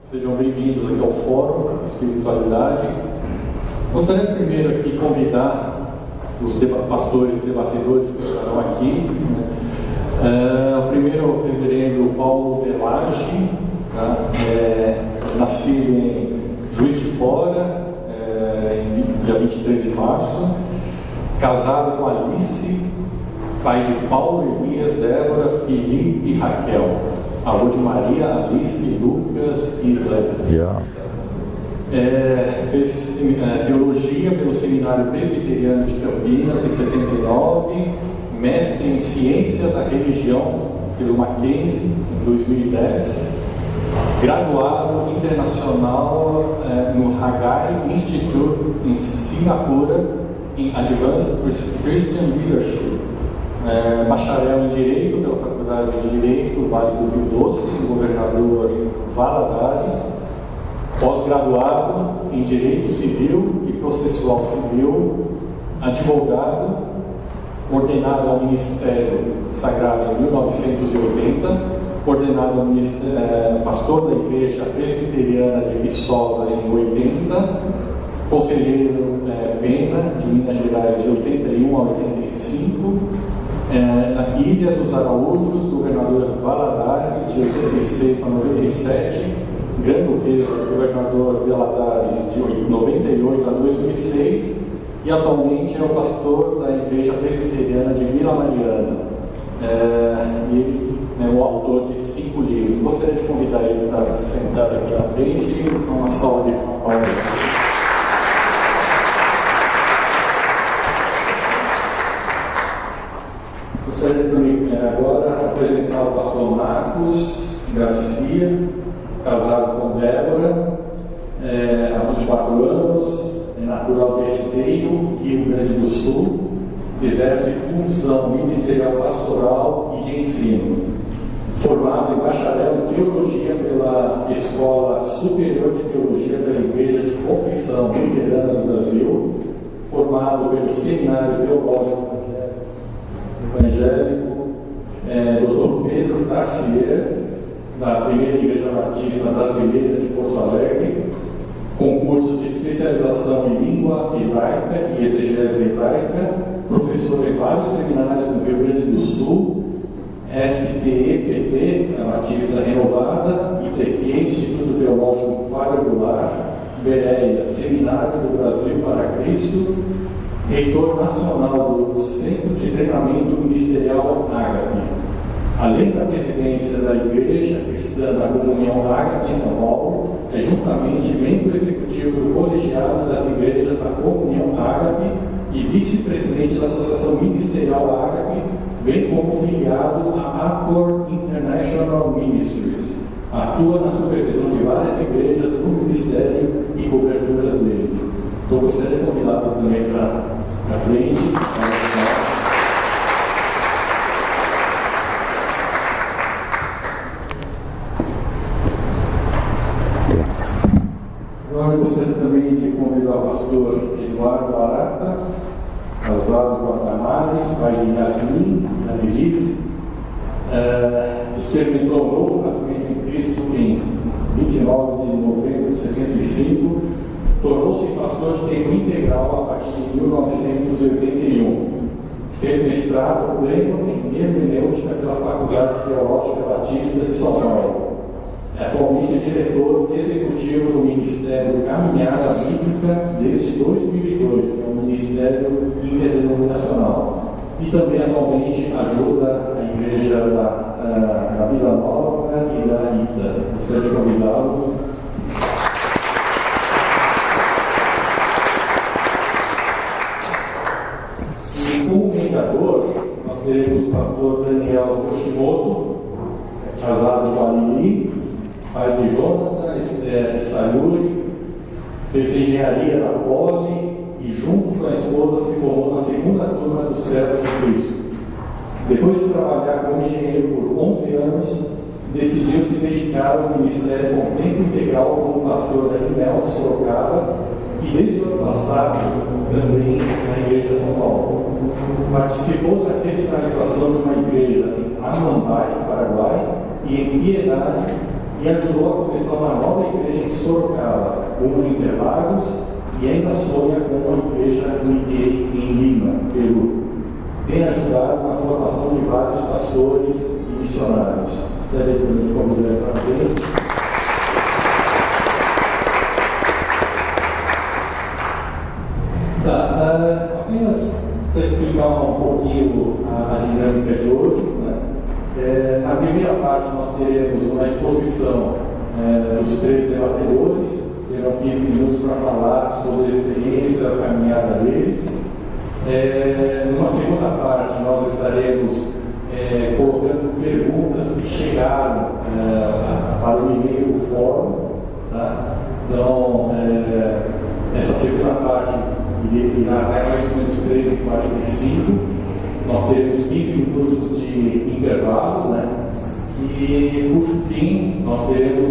Sejam bem-vindos aqui ao Fórum Espiritualidade. Gostaria primeiro aqui de convidar os pastores e debatedores que estarão aqui. O primeiro é o reverendo Paulo Delage, nascido em Juiz de Fora, dia 23 de março, casado com Alice, pai de Paulo, Elias, Débora, Felipe e Raquel, avô de Maria, Alice, Lucas e Ivan. Fez teologia pelo Seminário Presbiteriano de Campinas em 79, mestre em Ciência da Religião pelo Mackenzie em 2010, graduado internacional no Haggai Institute em Singapura em Advanced Christian Leadership, bacharel em Direito pela Faculdade de Direito Vale do Rio Doce, governador Valadares, pós-graduado em Direito Civil e Processual Civil, advogado, ordenado ao Ministério Sagrado em 1980, ordenado ao pastor da Igreja Presbiteriana de Viçosa em 80, conselheiro Pena de Minas Gerais de 81 a 85, na Ilha dos Araújos, governador Valadares de 86 a 97, Grande Duquesa do governador Valadares de 98 a 2006 e atualmente é o pastor da Igreja Presbiteriana de Vila Mariana. Ele é o autor de 5 livros. Gostaria de convidar ele para sentar aqui na frente com uma salva de palmas. Gostaria de agora apresentar o pastor Marcos Garcia, casado com Débora, há 24 anos, natural de Esteio, Rio Grande do Sul, exerce função ministerial pastoral e de ensino. Formado em bacharel em Teologia pela Escola Superior de Teologia pela Igreja de Confissão Luterana do Brasil, formado pelo Seminário Teológico Evangélico, Dr. Pedro Tarsier, da Primeira Igreja Batista Brasileira de Porto Alegre, concurso de especialização em língua hebraica e exegese hebraica, professor em vários seminários no Rio Grande do Sul, STEPT, a Batista Renovada, ITQ, Instituto Teológico Quadrangular, Bereia, Seminário do Brasil para Cristo, reitor nacional do Centro de Treinamento Ministerial Ágape. Além da presidência da Igreja Cristã da Comunhão Ágape em São Paulo, é juntamente membro executivo do Colegiado das Igrejas da Comunhão Ágape e vice-presidente da Associação Ministerial Ágape, bem como filiado à Accor International Ministries. Atua na supervisão de várias igrejas no ministério e cobertura deles. Então, gostaria de convidá-lo também para frente. Agora eu gostaria também de convidar o pastor Eduardo Barata, casado com a Damares, pai de Yasmin, da Melise. Experimentou o novo nascimento em Cristo em 29 de novembro de 75. Tornou-se pastor de tempo integral a partir de 1981. Fez mestrado pleno em hermenêutica pela Faculdade Teológica Batista de São Paulo. Atualmente é diretor executivo do Ministério Caminhada Bíblica desde 2002, que é um ministério interdenominacional. E também atualmente ajuda a igreja da Vila Nova e da Ita. Gostaria de convidá-lo. E como mediador, nós teremos o pastor Daniel Yoshimoto, casado com a Lili, pai de Jonathan Sayuri, fez engenharia na Poli e, junto com a esposa, se formou na segunda turma do Servo de Cristo. Depois de trabalhar como engenheiro por 11 anos, decidiu se dedicar ao ministério com tempo integral como pastor da INEL Sorocaba e, desde o ano passado, também na Igreja de São Paulo. Participou da revitalização de uma igreja em Amambai, Paraguai, e em Piedade, e ajudou a começar uma nova igreja Sorocaba, uma em Interlagos e ainda sonha com uma igreja em Lima, Peru. Tem ajudado na formação de vários pastores e missionários. Estarei também convidando para frente. Apenas para explicar um pouquinho a dinâmica de hoje, né? Na primeira parte nós teremos uma exposição dos 3 debatedores, terão 15 minutos para falar sobre a experiência, a caminhada deles. Numa segunda parte nós estaremos colocando perguntas que chegaram para o e-mail do fórum, tá? Então, essa segunda parte irá até mais ou menos 13h45. Nós teremos 15 minutos de intervalo, né? E por fim nós teremos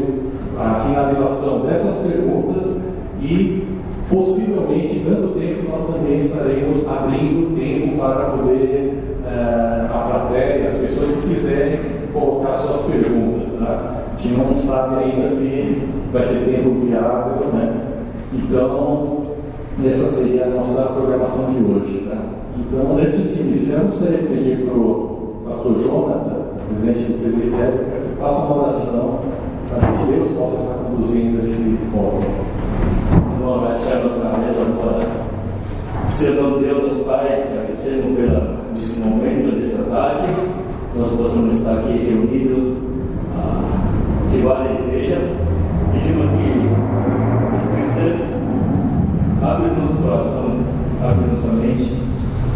a finalização dessas perguntas e possivelmente, dando tempo, nós também estaremos abrindo tempo para poder a plateia, as pessoas que quiserem colocar suas perguntas, tá? A gente não sabe ainda se vai ser tempo viável, né? Então, essa seria a nossa programação de hoje, tá? Então, antes de iniciarmos, gostaria de pedir para o pastor Jonathan, presidente do presbitério, para que faça uma oração para que Deus possa estar conduzindo esse fórum. Vamos abaixar nossa cabeça agora. Senhor nosso Deus, Pai, te agradecemos nesse momento, dessa tarde, nós possamos estar aqui reunidos de várias igrejas. Pedimos que o Espírito Santo abre nosso coração, abre nossa mente,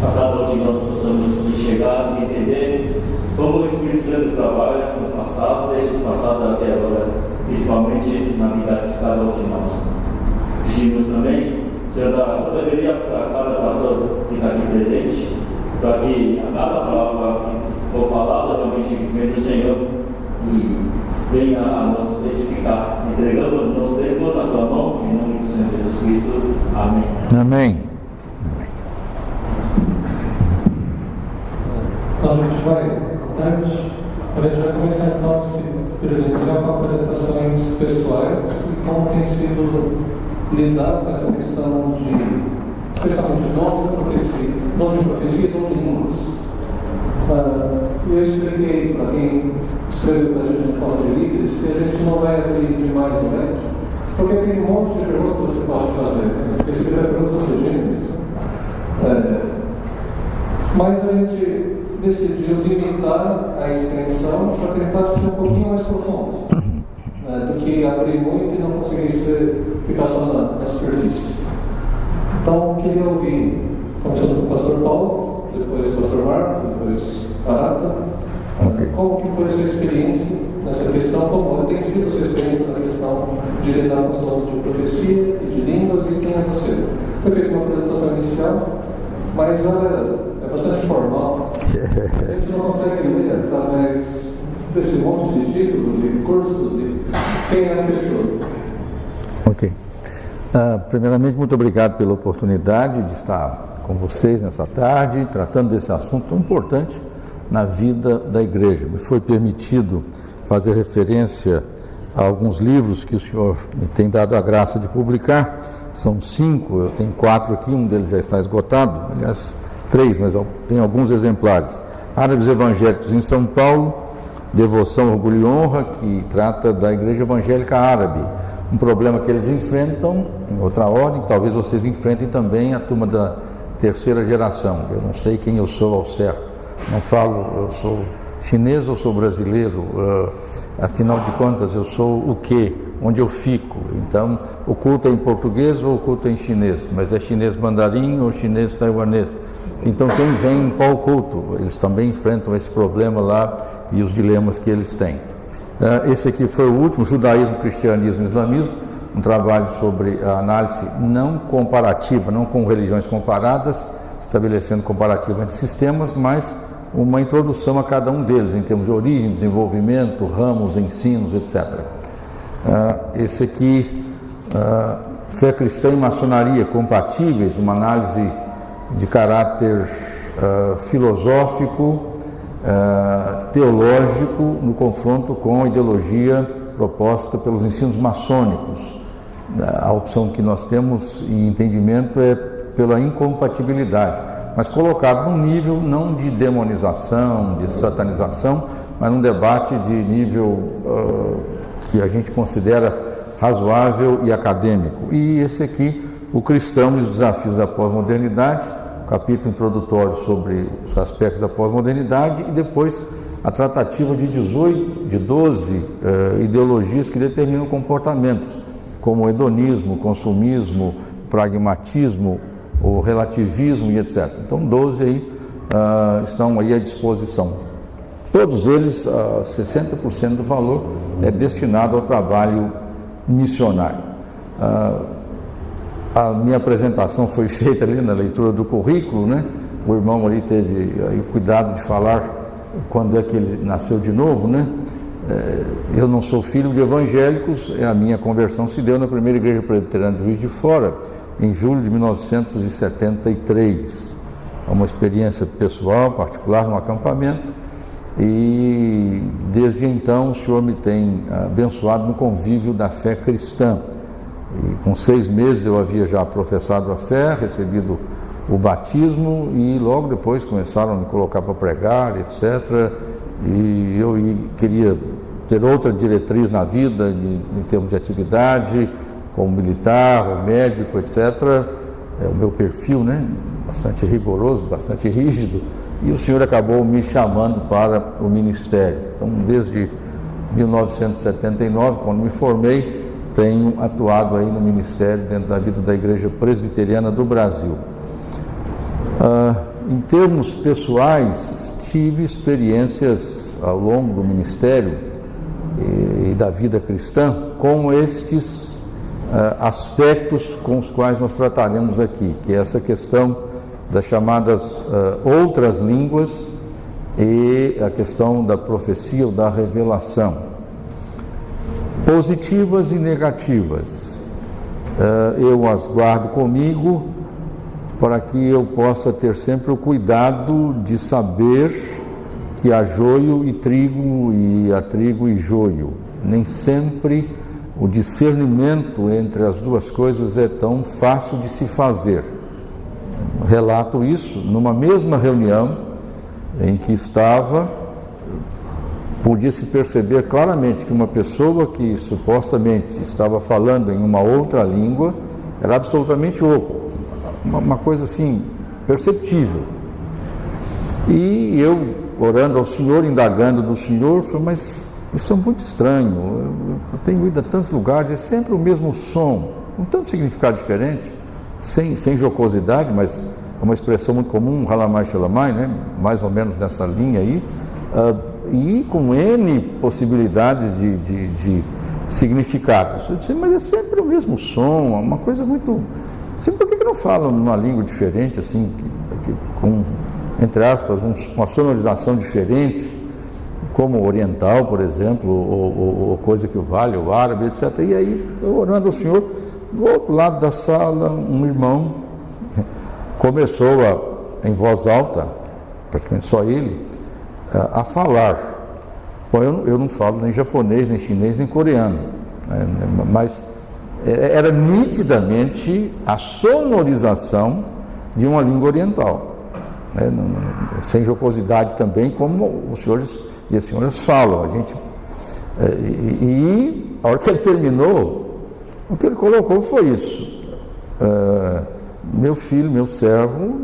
para cada um de nós possamos chegar e entender como o Espírito Santo trabalha no passado, desde o passado até agora, principalmente na vida de cada um de nós. Pedimos também, Senhor, dar sabedoria para cada pastor que está aqui presente, para que a cada palavra que for falada realmente venha do Senhor e venha a nos edificar. Entregamos o nosso tempo na tua mão, em nome do Senhor Jesus Cristo. Amém. Amém. Então a gente vai começar então esse período inicial com apresentações pessoais e como tem sido lidar com essa questão especialmente de dom de profecia e dom de línguas. Eu expliquei para quem escreveu para a gente no Fórum de Líderes que a gente não vai abrir demais o método, porque tem um monte de perguntas que você pode fazer, né? Porque escrever perguntas legítimas. Mas a gente decidiu limitar a extensão para tentar ser um pouquinho mais profundo, do que abrir muito e não conseguir ficar só na superfície. Então, queria ouvir, começando com o pastor Paulo, depois o pastor Marco, depois Parata, como que foi a sua experiência nessa questão, como tem sido a sua experiência na questão de lidar com os dons de profecia e de línguas e quem é você. Foi feita uma apresentação inicial, mas ela é bastante formal. A gente não consegue ler através desse monte de títulos e cursos e quem é a pessoa. Ok. Primeiramente, muito obrigado pela oportunidade de estar com vocês nessa tarde, tratando desse assunto tão importante na vida da igreja. Me foi permitido fazer referência a alguns livros que o senhor me tem dado a graça de publicar. São 5, eu tenho 4 aqui, um deles já está esgotado, aliás 3, mas eu tenho alguns exemplares. Árabes Evangélicos em São Paulo, Devoção, Orgulho e Honra, que trata da Igreja Evangélica Árabe, um problema que eles enfrentam em outra ordem, talvez vocês enfrentem também a turma da terceira geração. Eu não sei quem eu sou ao certo, não falo, eu sou chinês ou sou brasileiro, afinal de contas eu sou o quê? Onde eu fico? Então, o culto é em português ou o culto é em chinês? Mas é chinês mandarim ou chinês taiwanês? Então, quem vem em qual culto? Eles também enfrentam esse problema lá e os dilemas que eles têm. Esse aqui foi o último, Judaísmo, Cristianismo e Islamismo, um trabalho sobre a análise não comparativa, não com religiões comparadas, estabelecendo comparativa entre sistemas, mas uma introdução a cada um deles, em termos de origem, desenvolvimento, ramos, ensinos, etc. Esse aqui, Fé Cristã e Maçonaria Compatíveis, uma análise de caráter filosófico, teológico, no confronto com a ideologia proposta pelos ensinos maçônicos. A opção que nós temos em entendimento é pela incompatibilidade, mas colocado num nível não de demonização, de satanização, mas num debate de nível que a gente considera razoável e acadêmico. E esse aqui, o cristão e os desafios da pós-modernidade, capítulo introdutório sobre os aspectos da pós-modernidade e depois a tratativa de 12 ideologias que determinam comportamentos, como o hedonismo, o consumismo, o pragmatismo, o relativismo e etc. Então 12 aí estão aí à disposição. Todos eles, 60% do valor é destinado ao trabalho missionário. A minha apresentação foi feita ali na leitura do currículo, né? O irmão ali teve o cuidado de falar quando é que ele nasceu de novo, né? Eu não sou filho de evangélicos, a minha conversão se deu na primeira igreja presbiteriana de Juiz de Fora, em julho de 1973. É uma experiência pessoal, particular, num acampamento, e desde então o Senhor me tem abençoado no convívio da fé cristã. E com 6 meses eu havia já professado a fé, recebido o batismo e logo depois começaram a me colocar para pregar, etc. E eu queria ter outra diretriz na vida, em termos de atividade, como militar, ou médico, etc. É o meu perfil, né? Bastante rigoroso, bastante rígido. E o Senhor acabou me chamando para o ministério. Então, desde 1979, quando me formei, tenho atuado aí no ministério dentro da vida da Igreja Presbiteriana do Brasil. Em termos pessoais, tive experiências ao longo do ministério e da vida cristã com estes aspectos com os quais nós trataremos aqui, que é essa questão das chamadas outras línguas e a questão da profecia ou da revelação. Positivas e negativas, eu as guardo comigo para que eu possa ter sempre o cuidado de saber que há joio e trigo, e há trigo e joio. Nem sempre o discernimento entre as duas coisas é tão fácil de se fazer. Relato isso numa mesma reunião em que podia-se perceber claramente que uma pessoa que supostamente estava falando em uma outra língua era absolutamente oco, uma coisa assim, perceptível. E eu, orando ao Senhor, indagando do Senhor, falei, mas isso é muito estranho, eu tenho ido a tantos lugares, é sempre o mesmo som, com tanto significado diferente, sem jocosidade, mas é uma expressão muito comum, Halamai Shalamai, né? Mais ou menos nessa linha aí, e com N possibilidades de significados. Eu disse, mas é sempre o mesmo som, uma coisa muito... Por que não falam numa língua diferente, assim, com, entre aspas, uma sonorização diferente, como o oriental, por exemplo, ou coisa que o vale, o árabe, etc. E aí, eu orando ao Senhor, do outro lado da sala, um irmão começou em voz alta, praticamente só ele, a falar. Bom, eu não falo nem japonês, nem chinês, nem coreano, né? Mas era nitidamente a sonorização de uma língua oriental, né? Sem jocosidade também, como os senhores e as senhoras falam. E a hora que ele terminou, o que ele colocou foi isso: meu filho, meu servo,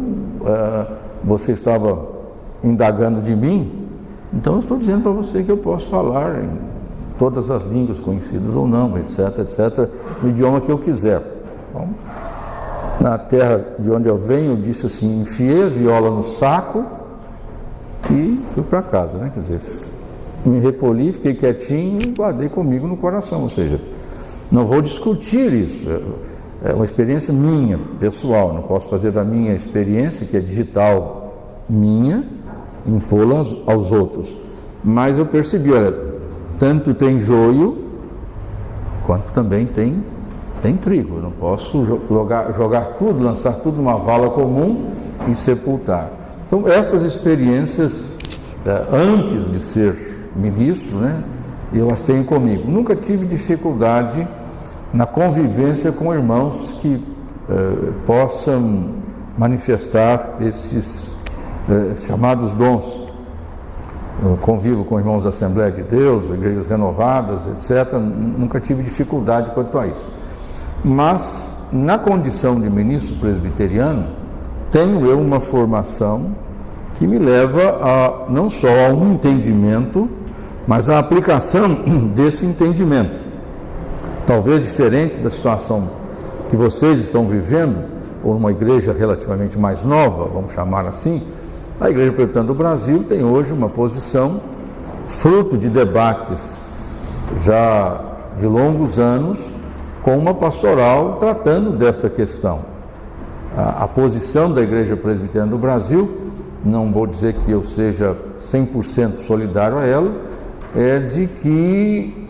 você estava indagando de mim, então eu estou dizendo para você que eu posso falar em todas as línguas conhecidas ou não, etc, etc, no idioma que eu quiser. Bom, na terra de onde eu venho, eu disse assim, enfiei a viola no saco e fui para casa, né? Quer dizer, me recolhi, fiquei quietinho e guardei comigo no coração, ou seja, não vou discutir isso, é uma experiência minha, pessoal, não posso fazer da minha experiência, que é digital minha, impô-la aos outros. Mas eu percebi, olha, tanto tem joio, quanto também tem trigo. Eu não posso jogar tudo, lançar tudo numa vala comum e sepultar. Então, essas experiências, antes de ser ministro, né, eu as tenho comigo. Nunca tive dificuldade na convivência com irmãos que possam manifestar esses chamados dons. Eu convivo com irmãos da Assembleia de Deus, igrejas renovadas, etc. Nunca tive dificuldade quanto a isso. Mas, na condição de ministro presbiteriano, tenho eu uma formação que me leva não só a um entendimento, mas à aplicação desse entendimento. Talvez diferente da situação que vocês estão vivendo, por uma igreja relativamente mais nova, vamos chamar assim, a Igreja Presbiteriana do Brasil tem hoje uma posição fruto de debates já de longos anos, com uma pastoral tratando desta questão. A posição da Igreja Presbiteriana do Brasil, não vou dizer que eu seja 100% solidário a ela, é de que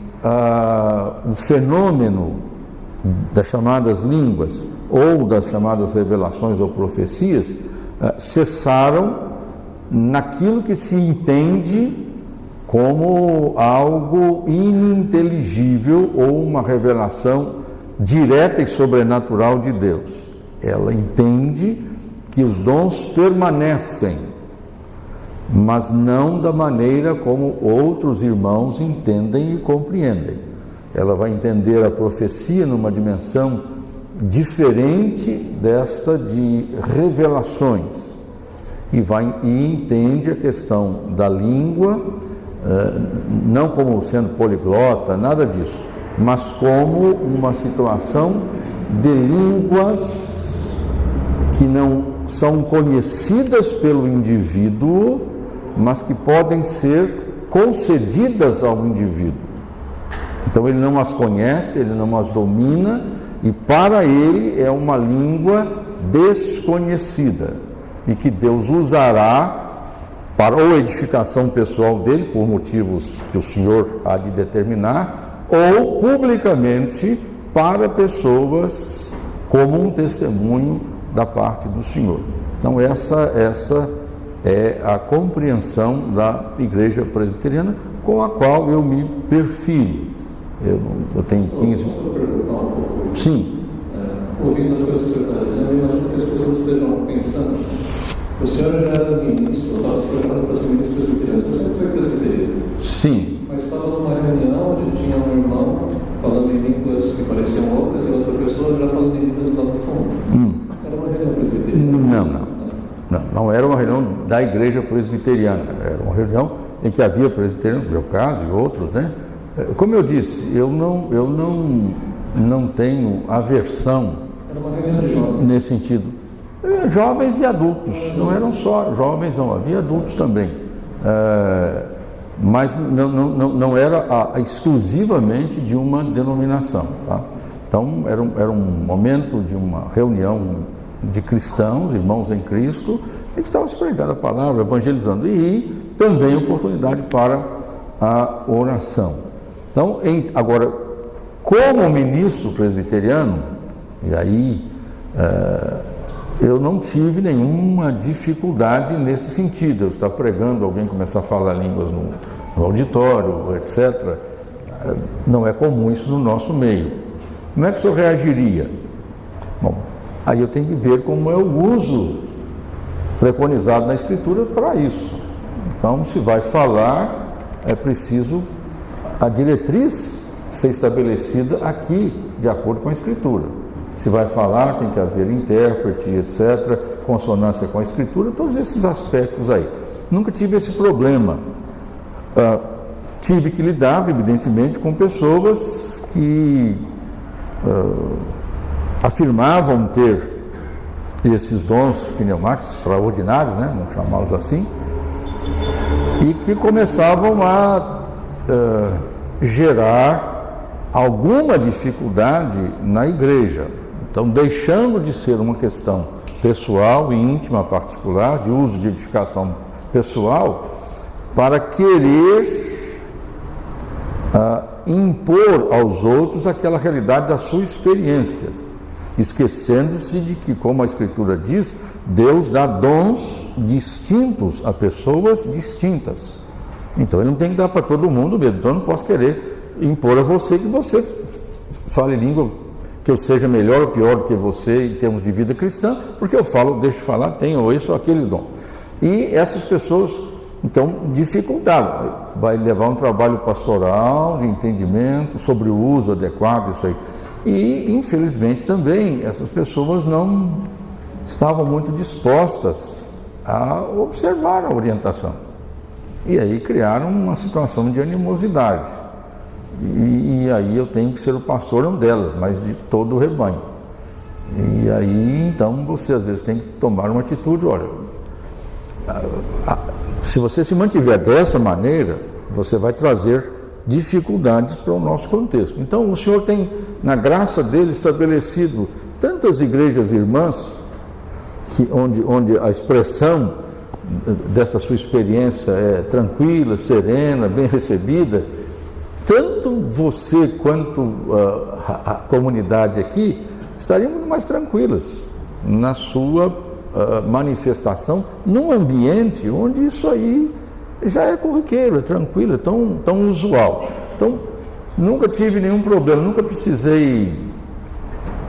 o fenômeno das chamadas línguas ou das chamadas revelações ou profecias cessaram naquilo que se entende como algo ininteligível ou uma revelação direta e sobrenatural de Deus. Ela entende que os dons permanecem, mas não da maneira como outros irmãos entendem e compreendem. Ela vai entender a profecia numa dimensão diferente desta de revelações e entende a questão da língua, não como sendo poliglota, nada disso, mas como uma situação de línguas que não são conhecidas pelo indivíduo, mas que podem ser concedidas ao indivíduo. Então ele não as conhece, ele não as domina, e para ele é uma língua desconhecida e que Deus usará para ou edificação pessoal dele, por motivos que o Senhor há de determinar, ou publicamente para pessoas como um testemunho da parte do Senhor. Então essa é a compreensão da Igreja Presbiteriana com a qual eu me perfilho. Eu tenho 15... Posso perguntar um pouco? Sim. Ouvindo as coisas que você está dizendo, eu imagino que as pessoas estejam pensando. O senhor já era ministro, estava se preparando para ser ministro presbiteriano. Você sempre foi presbiteriano? Sim. Mas estava numa reunião onde tinha um irmão falando em línguas que pareciam outras e outra pessoa já falando em línguas lá no fundo. Era uma reunião presbiteriana? Não era uma reunião da Igreja Presbiteriana. Era uma reunião em que havia presbiterianos, no meu caso e outros, né? Como eu disse, eu não tenho aversão. Era uma reunião de jovens. Nesse sentido. Jovens e adultos, não eram só jovens, não, havia adultos também. Mas não era exclusivamente de uma denominação. Tá? Então, era um momento de uma reunião de cristãos, irmãos em Cristo, que estavam se pregando a palavra, evangelizando, e também oportunidade para a oração. Então, agora, como ministro presbiteriano, e aí eu não tive nenhuma dificuldade nesse sentido. Eu estava pregando, alguém começar a falar línguas no auditório, etc. Não é comum isso no nosso meio. Como é que o senhor reagiria? Bom, aí eu tenho que ver como é o uso preconizado na Escritura para isso. Então, se vai falar, é preciso a diretriz ser estabelecida aqui, de acordo com a Escritura. Se vai falar, tem que haver intérprete, etc., consonância com a Escritura, todos esses aspectos aí. Nunca tive esse problema. Tive que lidar, evidentemente, com pessoas que afirmavam ter esses dons pneumáticos extraordinários, né, vamos chamá-los assim, e que começavam a gerar alguma dificuldade na igreja. Então, deixando de ser uma questão pessoal e íntima, particular, de uso de edificação pessoal, para querer impor aos outros aquela realidade da sua experiência, esquecendo-se de que, como a Escritura diz, Deus dá dons distintos a pessoas distintas. Então, Ele não tem que dar para todo mundo mesmo. Então, eu não posso querer impor a você que você fale língua, que eu seja melhor ou pior do que você em termos de vida cristã, porque eu falo, deixo de falar, tenho esse ou aquele dom. E essas pessoas, então, dificultaram. Vai levar um trabalho pastoral, de entendimento, sobre o uso adequado disso aí. E, infelizmente, também, essas pessoas não estavam muito dispostas a observar a orientação. E aí criaram uma situação de animosidade. E aí eu tenho que ser o pastor, não delas, mas de todo o rebanho. E aí, então, você às vezes tem que tomar uma atitude. Olha, se você se mantiver dessa maneira, você vai trazer dificuldades para o nosso contexto. Então, o Senhor tem, na graça dele, estabelecido tantas igrejas irmãs, onde a expressão dessa sua experiência é tranquila, serena, bem recebida. Tanto você quanto a comunidade aqui estariam muito mais tranquilas na sua manifestação, num ambiente onde isso aí já é corriqueiro, é tranquilo, é tão usual. Então, nunca tive nenhum problema, nunca precisei,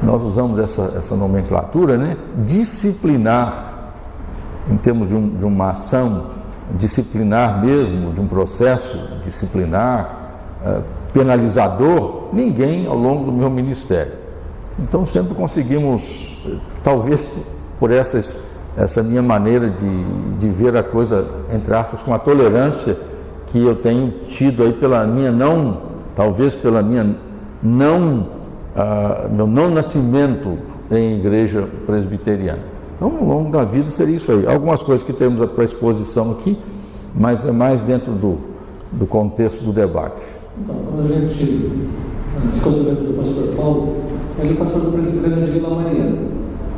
nós usamos essa nomenclatura, né? Disciplinar, em termos de uma ação disciplinar mesmo, de um processo disciplinar, penalizador, ninguém ao longo do meu ministério. Então sempre conseguimos, talvez por essa minha maneira de ver a coisa, entre aspas, com a tolerância que eu tenho tido aí pela minha meu não nascimento em igreja presbiteriana. Então, ao longo da vida seria isso aí. Algumas coisas que temos para exposição aqui, mas é mais dentro do contexto do debate. Então, quando a gente ficou sabendo do pastor Paulo, ele é pastor do presbiteriano de Vila Mariana,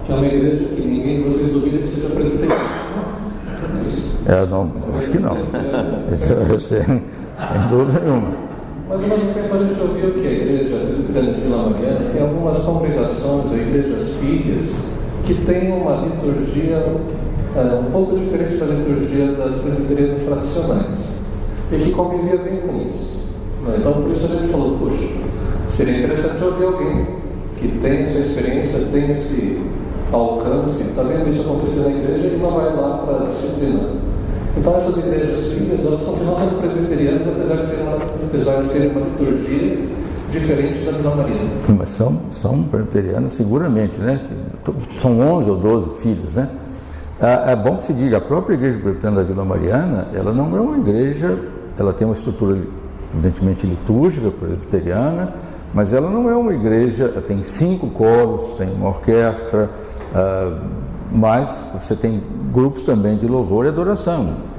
que é uma igreja que ninguém de vocês duvida que seja presbiteriano. Não é isso? Não, acho que não. Sem dúvida nenhuma. Mas ao mesmo tempo a gente ouviu que a igreja presbiteriana de Vila Mariana tem algumas congregações, igrejas filhas, que tem uma liturgia um pouco diferente da liturgia das presbiterianas tradicionais, e que convivia bem com isso. Então, por isso a gente falou, puxa, seria interessante ouvir alguém que tem essa experiência, tem esse alcance, está vendo isso acontecer na igreja e não vai lá para disciplinar. Então, essas igrejas filhas, elas continuam sendo presbiterianas, apesar de terem uma liturgia diferente da Vila Mariana. Mas são presbiterianas seguramente, né? São 11 ou 12 filhos, né? É bom que se diga, a própria igreja presbiteriana da Vila Mariana, ela não é uma igreja, ela tem uma estrutura evidentemente litúrgica presbiteriana, mas ela não é uma igreja, tem 5 coros, tem uma orquestra, mas você tem grupos também de louvor e adoração.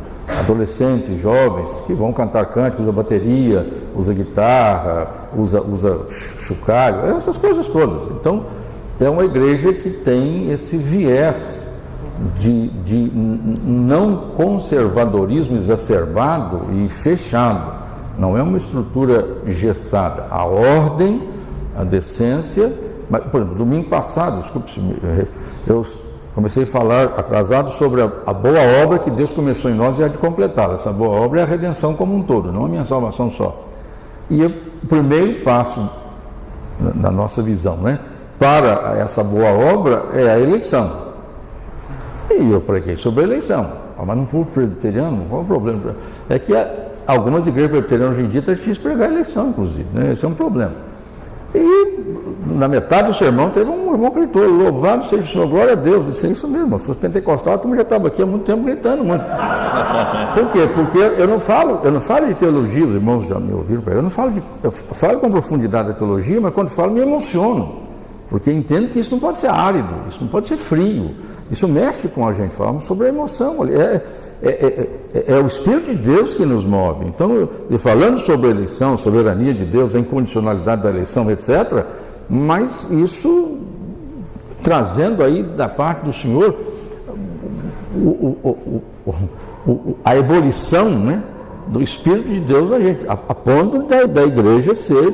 Adolescentes, jovens, que vão cantar cânticos, usa bateria, usa guitarra, usa chocalho, essas coisas todas. Então, é uma igreja que tem esse viés de não conservadorismo exacerbado e fechado. Não é uma estrutura engessada. A ordem, a decência. Mas, por exemplo, domingo passado, desculpe, eu comecei a falar atrasado sobre a boa obra que Deus começou em nós e há de completá-la. Essa boa obra é a redenção como um todo, não a minha salvação só. E o primeiro passo, na nossa visão, né, para essa boa obra é a eleição. E eu preguei sobre a eleição. Mas no púlpito presbiteriano, qual é o problema? É que algumas igrejas presbiterianas hoje em dia está difícil pregar a eleição, inclusive, né? Esse é um problema. E na metade do sermão teve um irmão que gritou, louvado seja o Senhor, glória a Deus. Isso é isso mesmo, se fosse pentecostal, todo mundo já estava aqui há muito tempo gritando muito. Por quê? Porque eu não falo de teologia, os irmãos já me ouviram, eu falo com profundidade da teologia, mas quando falo me emociono, porque entendo que isso não pode ser árido, isso não pode ser frio, isso mexe com a gente, falamos sobre a emoção, é o Espírito de Deus que nos move. Então, falando sobre a eleição, soberania de Deus, a incondicionalidade da eleição, etc., mas isso trazendo aí da parte do Senhor a ebulição, né, do Espírito de Deus na gente, a ponto da igreja ser,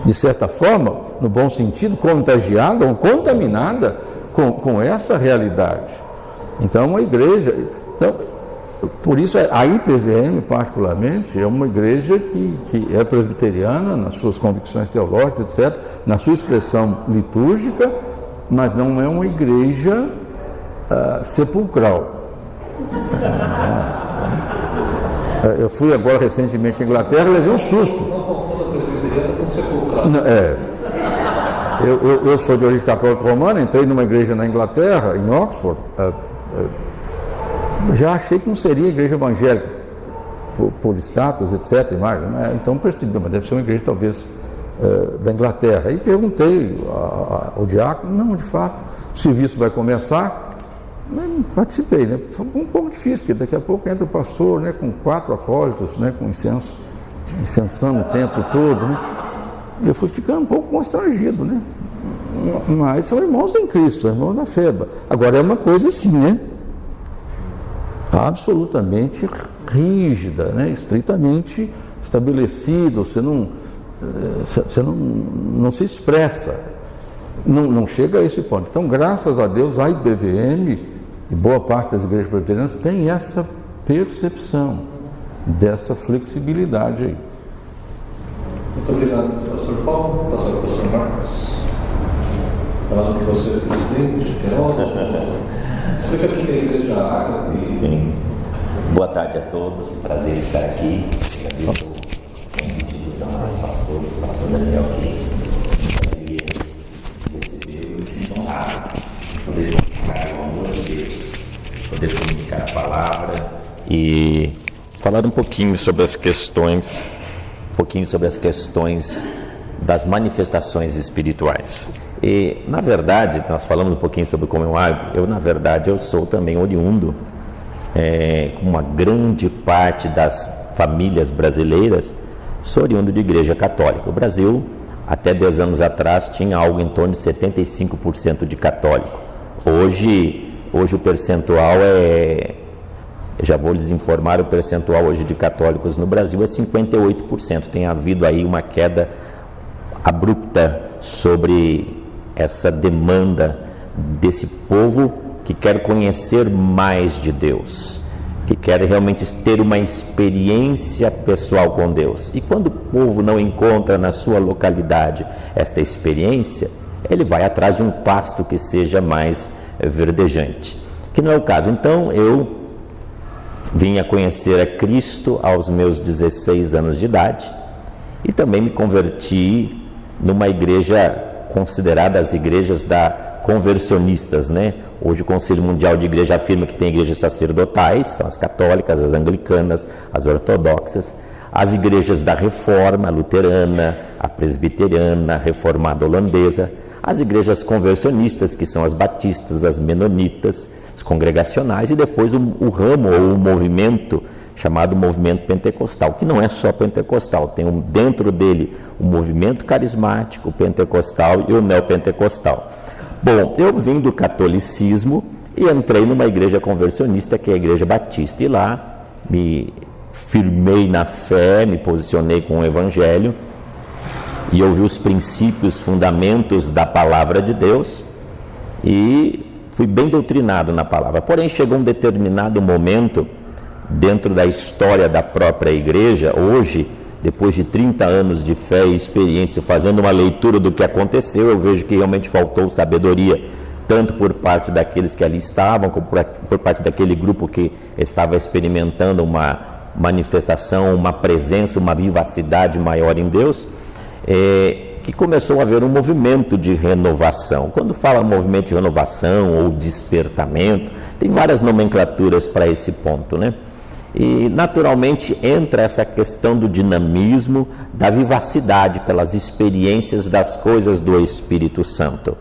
de certa forma, no bom sentido, contagiada ou contaminada com essa realidade. Então, a igreja... Então, por isso a IPVM, particularmente, é uma igreja que é presbiteriana nas suas convicções teológicas, etc., na sua expressão litúrgica, mas não é uma igreja sepulcral. Eu fui agora recentemente à Inglaterra e levei um susto. Não confunda presbiteriana com sepulcral. Eu sou de origem católica romana, entrei numa igreja na Inglaterra, em Oxford. Já achei que não seria igreja evangélica, por status, etc. Então percebi, mas deve ser uma igreja talvez da Inglaterra. Aí perguntei ao diácono, não, de fato, o serviço vai começar. Participei, né? Foi um pouco difícil, porque daqui a pouco entra o pastor, né, com 4 acólitos, né, com incenso, incensando o tempo todo, né? Eu fui ficando um pouco constrangido, né? Mas são irmãos em Cristo, irmãos da fé. Agora é uma coisa assim, né? Absolutamente rígida, né? Estritamente estabelecida, você não se expressa, não chega a esse ponto. Então, graças a Deus, a IBVM e boa parte das igrejas presbiterianas tem essa percepção dessa flexibilidade aí. Muito obrigado, pastor Paulo. Pastor Marcos. Falando que você é presidente, teólogo. Explica o que é a Igreja Ágape. Boa tarde a todos, prazer estar aqui. Agradeço o convite dos pastores, o pastor Daniel, que recebeu e se honrar poder comunicar o amor de Deus, poder comunicar a palavra e falar um pouquinho sobre as questões das manifestações espirituais. E, na verdade, nós falamos um pouquinho sobre como eu sou também oriundo, com uma grande parte das famílias brasileiras, sou oriundo de igreja católica. O Brasil, até 10 anos atrás, tinha algo em torno de 75% de católico. Hoje o percentual já vou lhes informar, o percentual hoje de católicos no Brasil é 58%. Tem havido aí uma queda abrupta sobre essa demanda desse povo que quer conhecer mais de Deus, que quer realmente ter uma experiência pessoal com Deus. E quando o povo não encontra na sua localidade esta experiência, ele vai atrás de um pasto que seja mais verdejante, que não é o caso. Então eu vim a conhecer a Cristo aos meus 16 anos de idade e também me converti numa igreja considerada as igrejas conversionistas, né? Hoje o Conselho Mundial de Igreja afirma que tem igrejas sacerdotais, são as católicas, as anglicanas, as ortodoxas, as igrejas da Reforma, a luterana, a presbiteriana, a reformada holandesa, as igrejas conversionistas, que são as batistas, as menonitas, as congregacionais, e depois o ramo ou o movimento chamado movimento pentecostal, que não é só pentecostal, tem dentro dele o movimento carismático, o pentecostal e o neopentecostal. Bom, eu vim do catolicismo e entrei numa igreja conversionista, que é a Igreja Batista, e lá me firmei na fé, me posicionei com o Evangelho e ouvi os princípios, fundamentos da palavra de Deus e fui bem doutrinado na palavra. Porém, chegou um determinado momento dentro da história da própria igreja, hoje, depois de 30 anos de fé e experiência, fazendo uma leitura do que aconteceu, eu vejo que realmente faltou sabedoria, tanto por parte daqueles que ali estavam, como por parte daquele grupo que estava experimentando uma manifestação, uma presença, uma vivacidade maior em Deus, que começou a haver um movimento de renovação. Quando fala movimento de renovação ou despertamento, tem várias nomenclaturas para esse ponto, né? E naturalmente entra essa questão do dinamismo, da vivacidade pelas experiências das coisas do Espírito Santo.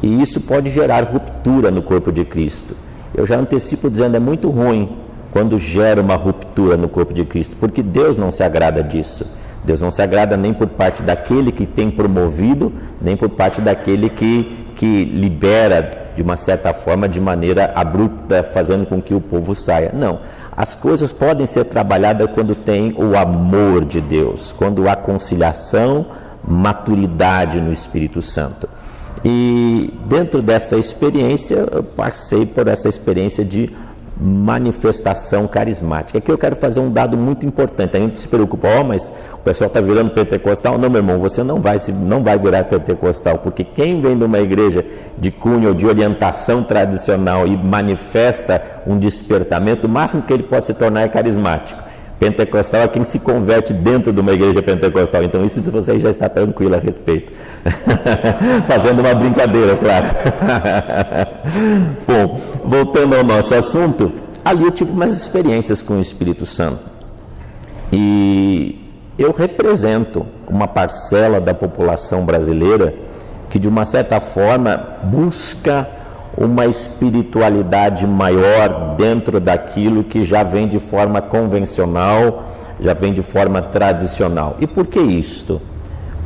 E isso pode gerar ruptura no corpo de Cristo. Eu já antecipo dizendo, é muito ruim quando gera uma ruptura no corpo de Cristo, porque Deus não se agrada disso. Deus não se agrada nem por parte daquele que tem promovido, nem por parte daquele que libera de uma certa forma, de maneira abrupta, fazendo com que o povo saia. Não. As coisas podem ser trabalhadas quando tem o amor de Deus, quando há conciliação, maturidade no Espírito Santo. E dentro dessa experiência, eu passei por essa experiência de manifestação carismática. Aqui eu quero fazer um dado muito importante. A gente se preocupa, mas o pessoal está virando pentecostal. Não, meu irmão, você não vai virar pentecostal, porque quem vem de uma igreja de cunho ou de orientação tradicional e manifesta um despertamento, o máximo que ele pode se tornar é carismático. Pentecostal é quem se converte dentro de uma igreja pentecostal. Então isso você já está tranquilo a respeito. Fazendo uma brincadeira, claro. Bom, voltando ao nosso assunto, ali eu tive umas experiências com o Espírito Santo. E eu represento uma parcela da população brasileira que, de uma certa forma, busca uma espiritualidade maior dentro daquilo que já vem de forma convencional, já vem de forma tradicional. E por que isto?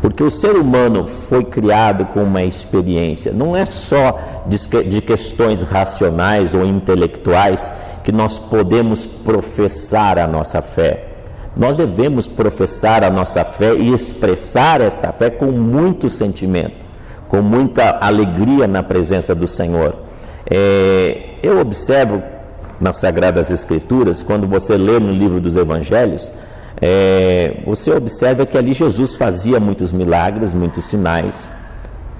Porque o ser humano foi criado com uma experiência, não é só de questões racionais ou intelectuais que nós podemos professar a nossa fé. Nós devemos professar a nossa fé e expressar esta fé com muito sentimento, com muita alegria na presença do Senhor. Eu observo nas Sagradas Escrituras, quando você lê no livro dos Evangelhos, você observa que ali Jesus fazia muitos milagres, muitos sinais.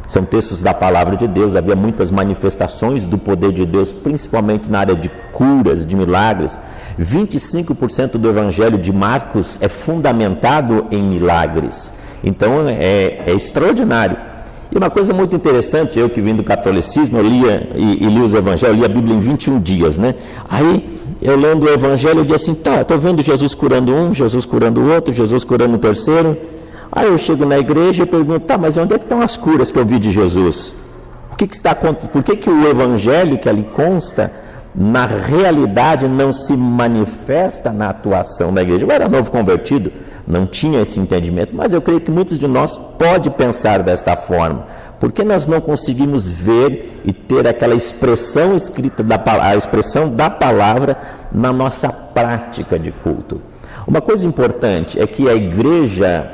São textos da palavra de Deus, havia muitas manifestações do poder de Deus, principalmente na área de curas, de milagres. 25% do Evangelho de Marcos é fundamentado em milagres. Então é extraordinário. E uma coisa muito interessante, eu que vim do catolicismo, eu lia e li os evangelhos, eu li a Bíblia em 21 dias, né? Aí, eu lendo o evangelho, eu disse assim, estou vendo Jesus curando um, Jesus curando o outro, Jesus curando o terceiro. Aí eu chego na igreja e pergunto, mas onde é que estão as curas que eu vi de Jesus? Por que o evangelho que ali consta, na realidade, não se manifesta na atuação da igreja? Eu era novo convertido, não tinha esse entendimento, mas eu creio que muitos de nós podem pensar desta forma. Por que nós não conseguimos ver e ter aquela expressão escrita, a expressão da palavra na nossa prática de culto? Uma coisa importante é que a igreja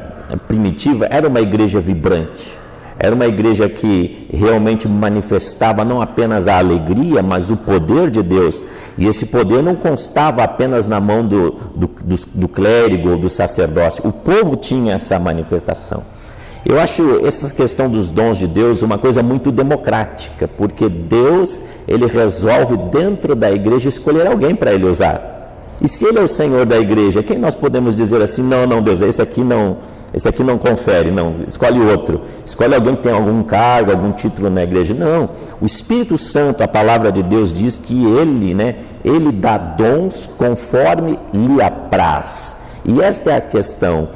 primitiva era uma igreja vibrante, era uma igreja que realmente manifestava não apenas a alegria, mas o poder de Deus. E esse poder não constava apenas na mão do clérigo ou do sacerdócio. O povo tinha essa manifestação. Eu acho essa questão dos dons de Deus uma coisa muito democrática, porque Deus, ele resolve dentro da igreja escolher alguém para ele usar. E se ele é o Senhor da igreja, quem nós podemos dizer assim, não, Deus, esse aqui não confere, não, escolhe outro, escolhe alguém que tem algum cargo, algum título na igreja. Não, o Espírito Santo, a palavra de Deus diz que ele dá dons conforme lhe apraz. E esta é a questão.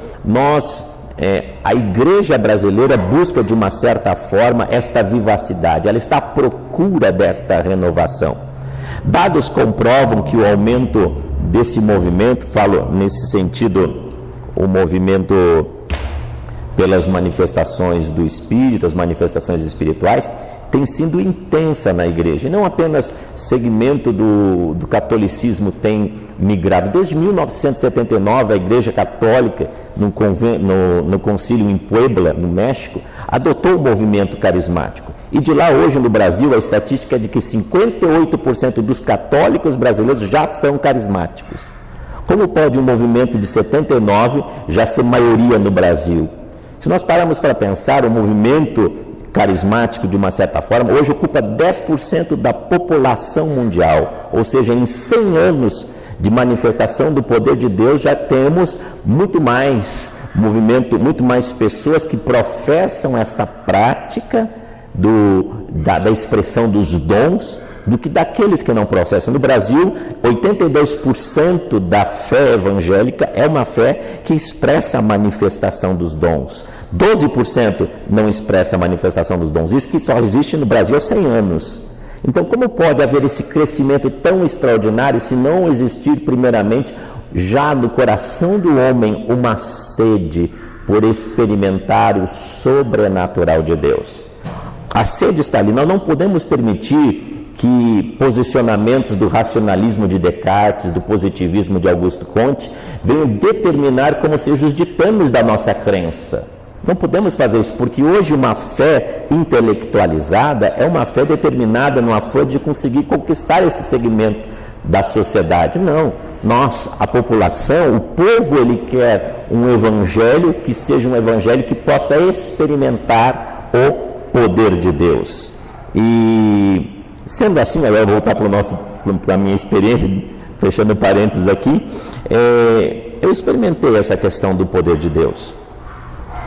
A igreja brasileira busca de uma certa forma esta vivacidade, ela está à procura desta renovação. Dados comprovam que o aumento desse movimento, falo nesse sentido, o movimento pelas manifestações do Espírito, as manifestações espirituais, tem sido intensa na igreja. E não apenas segmento do catolicismo tem migrado. Desde 1979, a Igreja Católica, no concílio em Puebla, no México, adotou o movimento carismático. E de lá, hoje no Brasil, a estatística é de que 58% dos católicos brasileiros já são carismáticos. Como pode um movimento de 79 já ser maioria no Brasil? Se nós pararmos para pensar, o movimento carismático, de uma certa forma, hoje ocupa 10% da população mundial. Ou seja, em 100 anos de manifestação do poder de Deus, já temos muito mais movimento, muito mais pessoas que professam essa prática da expressão dos dons, do que daqueles que não processam. No Brasil, 82% da fé evangélica é uma fé que expressa a manifestação dos dons. 12% não expressa a manifestação dos dons. Isso que só existe no Brasil há 100 anos. Então, como pode haver esse crescimento tão extraordinário se não existir, primeiramente, já no coração do homem, uma sede por experimentar o sobrenatural de Deus? A sede está ali. Nós não podemos permitir que posicionamentos do racionalismo de Descartes, do positivismo de Augusto Comte, venham determinar como sejam os ditames da nossa crença. Não podemos fazer isso, porque hoje uma fé intelectualizada é uma fé determinada no afã de conseguir conquistar esse segmento da sociedade. Não, nós, a população, o povo, ele quer um evangelho que seja um evangelho que possa experimentar o poder de Deus. E sendo assim, agora eu vou voltar para a minha experiência, fechando parênteses aqui, eu experimentei essa questão do poder de Deus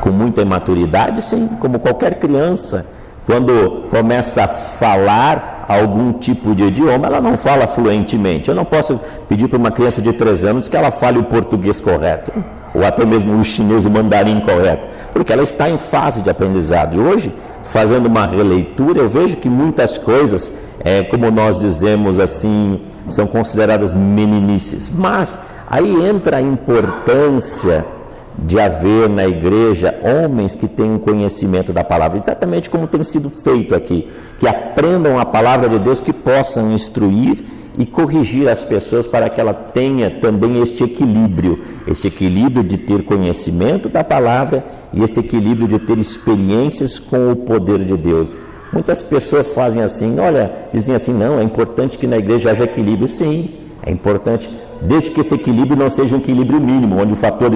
com muita imaturidade, sim, como qualquer criança. Quando começa a falar algum tipo de idioma, ela não fala fluentemente. Eu não posso pedir para uma criança de 3 anos que ela fale o português correto, ou até mesmo o chinês, o mandarim correto, porque ela está em fase de aprendizado. E hoje, fazendo uma releitura, eu vejo que muitas coisas, como nós dizemos assim, são consideradas meninices. Mas aí entra a importância de haver na igreja homens que tenham conhecimento da palavra, exatamente como tem sido feito aqui, que aprendam a palavra de Deus, que possam instruir e corrigir as pessoas para que ela tenha também este equilíbrio de ter conhecimento da palavra e esse equilíbrio de ter experiências com o poder de Deus. Muitas pessoas fazem assim, dizem assim, não, é importante que na igreja haja equilíbrio. Sim, é importante, desde que esse equilíbrio não seja um equilíbrio mínimo, onde o fator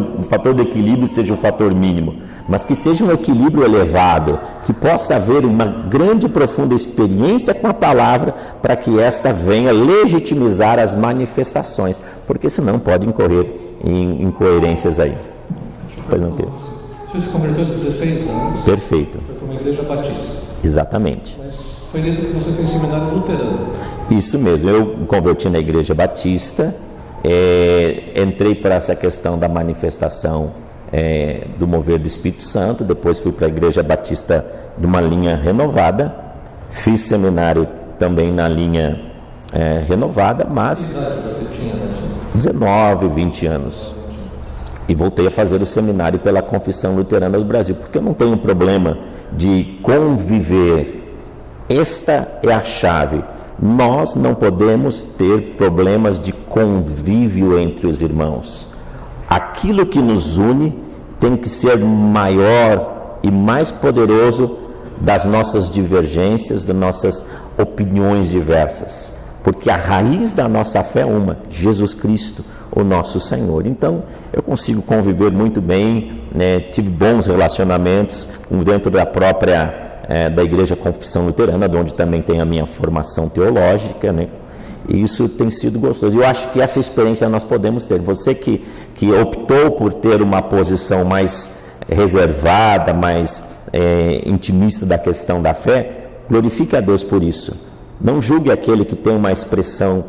do equilíbrio seja o fator mínimo, mas que seja um equilíbrio elevado, que possa haver uma grande e profunda experiência com a palavra, para que esta venha legitimizar as manifestações, porque senão pode incorrer em incoerências aí. Pois não, Pedro? Você se converteu aos 16 anos. Perfeito. Foi para uma igreja batista. Exatamente. Mas foi dentro que você fez seminário luterano. Isso mesmo, eu me converti na igreja batista, entrei para essa questão da manifestação do mover do Espírito Santo, depois fui para a igreja batista de uma linha renovada, fiz seminário também na linha renovada, mas Que idade você tinha nessa? 19, 20 anos. E voltei a fazer o seminário pela Confissão Luterana do Brasil, porque eu não tenho problema de conviver. Esta é a chave. Nós não podemos ter problemas de convívio entre os irmãos. Aquilo que nos une tem que ser maior e mais poderoso das nossas divergências, das nossas opiniões diversas. Porque a raiz da nossa fé é uma, Jesus Cristo, o nosso Senhor. Então, eu consigo conviver muito bem, né? Tive bons relacionamentos dentro da própria da Igreja Confissão Luterana, onde também tem a minha formação teológica, né? E isso tem sido gostoso. Eu acho que essa experiência nós podemos ter. Você que optou por ter uma posição mais reservada, mais intimista da questão da fé, glorifique a Deus por isso. Não julgue aquele que tem uma expressão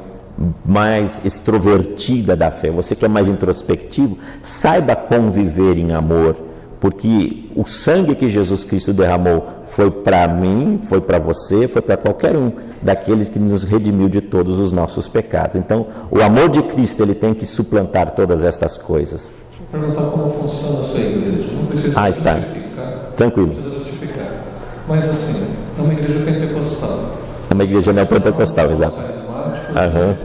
mais extrovertida da fé. Você que é mais introspectivo, saiba conviver em amor, porque o sangue que Jesus Cristo derramou foi para mim, foi para você, foi para qualquer um daqueles que nos redimiu de todos os nossos pecados. Então, o amor de Cristo, ele tem que suplantar todas estas coisas. Deixa eu perguntar como funciona a sua igreja. Não precisa está. justificar. Tranquilo. Não precisa justificar. Mas assim, é uma igreja pentecostal. É uma igreja neopentecostal, exato. Aham.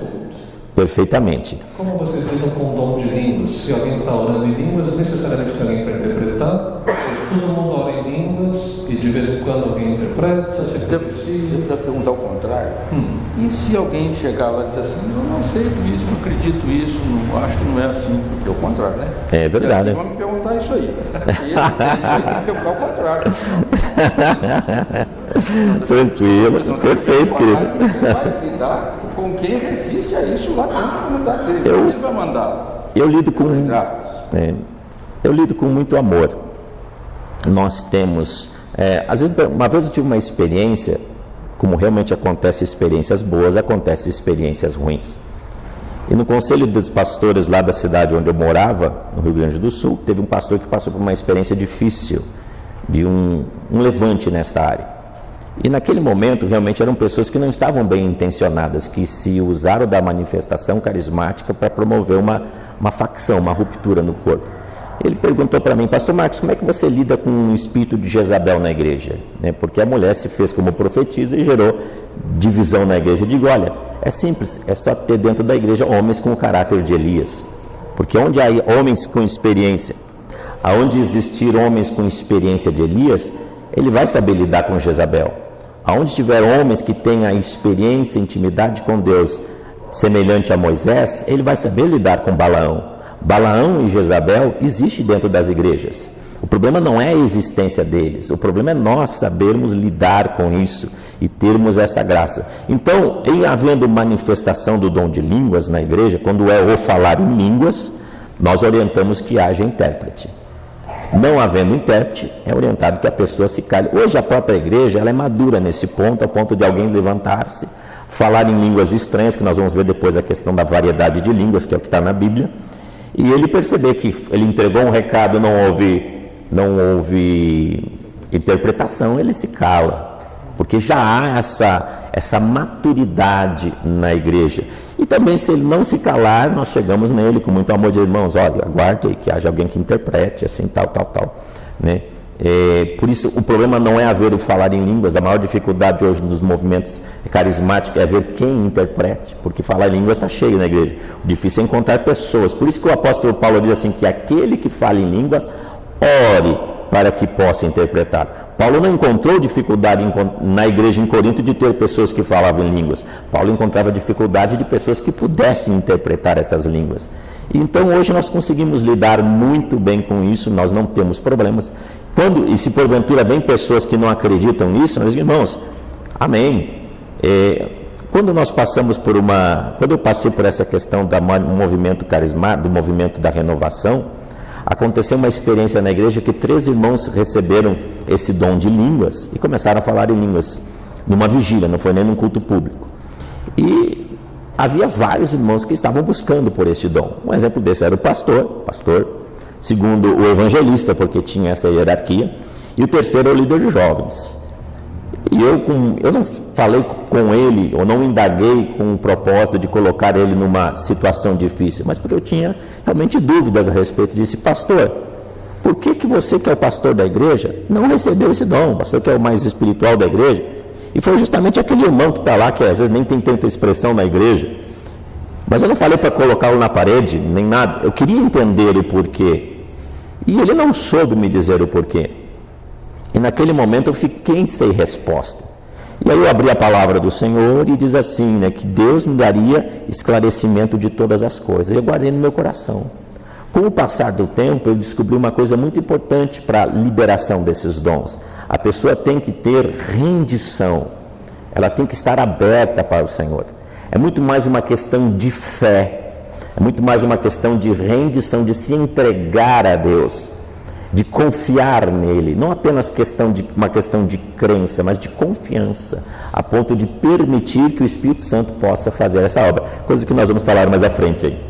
Perfeitamente. Como vocês lidam com o dom de línguas? Se alguém está orando em línguas, necessariamente tem alguém para interpretar? Todo mundo ora em línguas e de vez em quando alguém interpreta? Você deve perguntar ao contrário. E se alguém chegar lá e dizer assim, eu não aceito isso, não acredito isso, não, acho que não é assim, porque é o contrário, né? É verdade. E vamos perguntar isso aí. E ele tem que perguntar o contrário. Tranquilo, perfeito, querido. Vai lidar com quem resiste a isso lá dentro da comunidade dele. Ele vai mandar. Eu lido com muito amor. Nós temos, às vezes, uma vez eu tive uma experiência, como realmente acontece experiências boas, acontece experiências ruins. E no conselho dos pastores lá da cidade onde eu morava, no Rio Grande do Sul, teve um pastor que passou por uma experiência difícil, de um levante nesta área. E naquele momento realmente eram pessoas que não estavam bem intencionadas, que se usaram da manifestação carismática para promover uma facção, uma ruptura no corpo. Ele perguntou para mim, pastor Marcos, como é que você lida com o espírito de Jezabel na igreja? Porque a mulher se fez como profetisa e gerou divisão na igreja. Eu digo, olha, é simples, é só ter dentro da igreja homens com o caráter de Elias. Porque onde há homens com experiência, aonde existir homens com experiência de Elias, ele vai saber lidar com Jezabel. Aonde tiver homens que tenham a experiência, intimidade com Deus, semelhante a Moisés, ele vai saber lidar com Balaão. Balaão e Jezabel existem dentro das igrejas. O problema não é a existência deles, o problema é nós sabermos lidar com isso e termos essa graça. Então, em havendo manifestação do dom de línguas na igreja, quando é o falar em línguas, nós orientamos que haja intérprete. Não havendo intérprete, é orientado que a pessoa se cale. Hoje a própria igreja ela é madura nesse ponto, ao ponto de alguém levantar-se, falar em línguas estranhas, que nós vamos ver depois a questão da variedade de línguas, que é o que está na Bíblia, e ele perceber que ele entregou um recado, não houve interpretação, ele se cala, porque já há essa maturidade na igreja. E também, se ele não se calar, nós chegamos nele com muito amor de irmãos, olha, aguarde aí que haja alguém que interprete, assim, tal, né? Por isso, o problema não é haver o falar em línguas. A maior dificuldade hoje dos movimentos carismáticos é ver quem interprete, porque falar em línguas está cheio na igreja. O difícil é encontrar pessoas. Por isso que o apóstolo Paulo diz assim, que aquele que fala em línguas, ore para que possa interpretar. Paulo não encontrou dificuldade na igreja em Corinto de ter pessoas que falavam em línguas. Paulo encontrava dificuldade de pessoas que pudessem interpretar essas línguas. Então hoje nós conseguimos lidar muito bem com isso, nós não temos problemas. E se porventura vem pessoas que não acreditam nisso, nós dizemos, irmãos, amém. Quando nós passamos quando eu passei por essa questão do movimento carismático, do movimento da renovação, aconteceu uma experiência na igreja que 3 irmãos receberam esse dom de línguas e começaram a falar em línguas numa vigília, não foi nem num culto público. E havia vários irmãos que estavam buscando por esse dom. Um exemplo desse era o pastor, segundo o evangelista, porque tinha essa hierarquia, e o terceiro é o líder de jovens. E eu não falei com ele, ou não indaguei com o propósito de colocar ele numa situação difícil, mas porque eu tinha realmente dúvidas a respeito disso. Pastor, por que você, que é o pastor da igreja, não recebeu esse dom? O pastor que é o mais espiritual da igreja? E foi justamente aquele irmão que está lá, que às vezes nem tem tanta expressão na igreja. Mas eu não falei para colocá-lo na parede, nem nada. Eu queria entender o porquê. E ele não soube me dizer o porquê. E naquele momento eu fiquei sem resposta. E aí eu abri a palavra do Senhor e diz assim, né, que Deus me daria esclarecimento de todas as coisas. E eu guardei no meu coração. Com o passar do tempo, eu descobri uma coisa muito importante para a liberação desses dons. A pessoa tem que ter rendição. Ela tem que estar aberta para o Senhor. É muito mais uma questão de fé. É muito mais uma questão de rendição, de se entregar a Deus, de confiar nele. Não apenas uma questão de crença, mas de confiança, a ponto de permitir que o Espírito Santo possa fazer essa obra. Coisa que nós vamos falar mais à frente aí.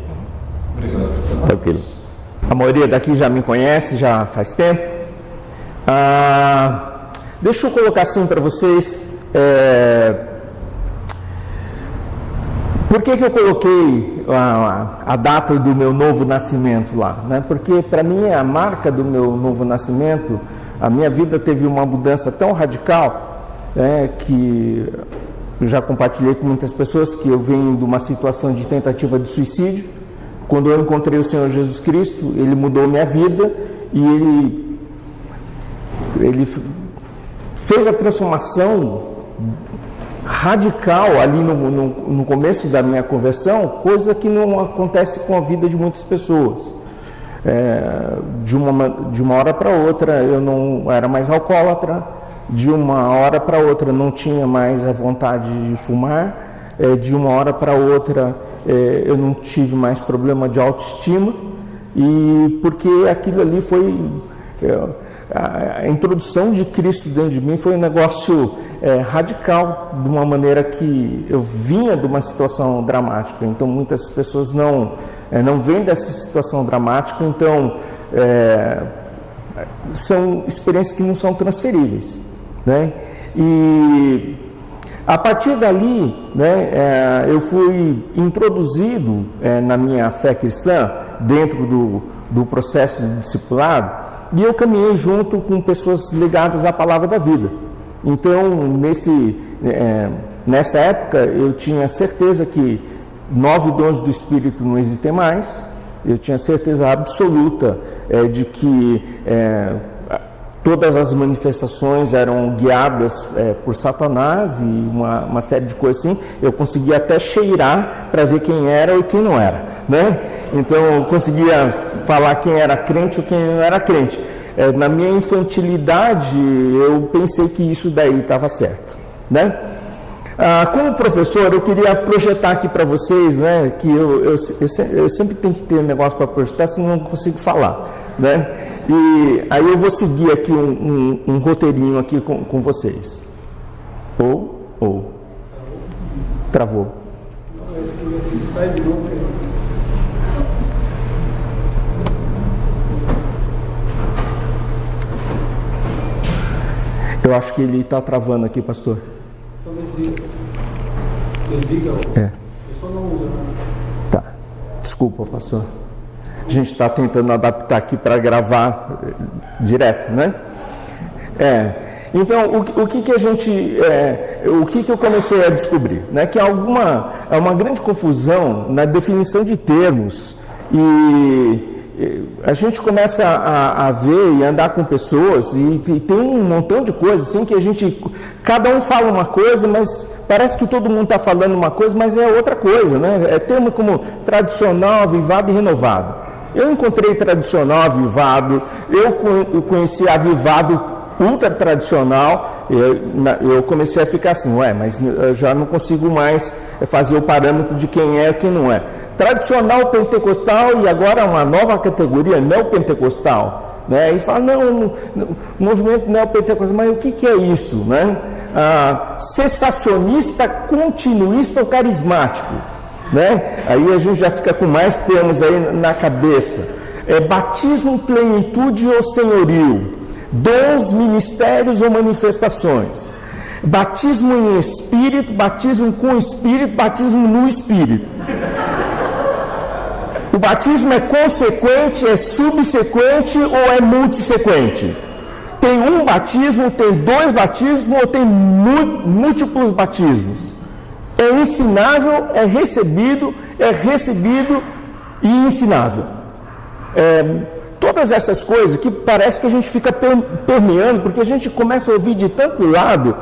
Obrigado. Tranquilo. A maioria daqui já me conhece, já faz tempo. Deixa eu colocar assim para vocês. Por que eu coloquei a data do meu novo nascimento lá? Né? Porque para mim é a marca do meu novo nascimento. A minha vida teve uma mudança tão radical, que eu já compartilhei com muitas pessoas, que eu venho de uma situação de tentativa de suicídio. Quando eu encontrei o Senhor Jesus Cristo, Ele mudou minha vida e Ele fez a transformação radical ali no começo da minha conversão, coisa que não acontece com a vida de muitas pessoas. De uma hora para outra eu não era mais alcoólatra, de uma hora para outra não tinha mais a vontade de fumar, de uma hora para outra eu não tive mais problema de autoestima, e porque aquilo ali foi a introdução de Cristo dentro de mim foi um negócio radical, de uma maneira que eu vinha de uma situação dramática. Então muitas pessoas não vêm dessa situação dramática, então são experiências que não são transferíveis, né? E a partir dali, né, eu fui introduzido na minha fé cristã dentro do processo de discipulado, e eu caminhei junto com pessoas ligadas à palavra da vida. Então, nessa época, eu tinha certeza que 9 dons do Espírito não existem mais. Eu tinha certeza absoluta de que todas as manifestações eram guiadas por Satanás e uma série de coisas assim. Eu conseguia até cheirar para ver quem era e quem não era, né? Então eu conseguia falar quem era crente ou quem não era crente. Na minha infantilidade eu pensei que isso daí estava certo, né? Como professor, eu queria projetar aqui para vocês, né, que eu sempre tenho que ter um negócio para projetar, senão não consigo falar, né? E aí eu vou seguir aqui um roteirinho aqui com vocês. Travou. Eu acho que ele está travando aqui, pastor. Desliga. Eu só não usa, né? Tá. Desculpa, pastor. A gente está tentando adaptar aqui para gravar direto, né? Então, o que a gente, o que eu comecei a descobrir, né? Que há uma grande confusão na definição de termos e a gente começa a ver e andar com pessoas e tem um montão de coisas assim que cada um fala uma coisa, mas parece que todo mundo está falando uma coisa, mas é outra coisa, né? É termo como tradicional, avivado e renovado. Eu encontrei tradicional, avivado, eu conheci avivado ultra tradicional, eu comecei a ficar assim, mas eu já não consigo mais fazer o parâmetro de quem é e quem não é. Tradicional pentecostal e agora uma nova categoria neopentecostal, né? E fala, não, movimento neopentecostal, mas o que é isso, né? Cessacionista, continuista ou carismático, né? Aí a gente já fica com mais termos aí na cabeça. Batismo, plenitude ou senhorio, dons, ministérios ou manifestações, batismo em espírito, batismo com espírito, batismo no espírito. O batismo é consequente, é subsequente ou é multissequente? Tem um batismo, tem dois batismos ou tem múltiplos batismos? É ensinável, é recebido e ensinável. Todas essas coisas que parece que a gente fica permeando, porque a gente começa a ouvir de tanto lado,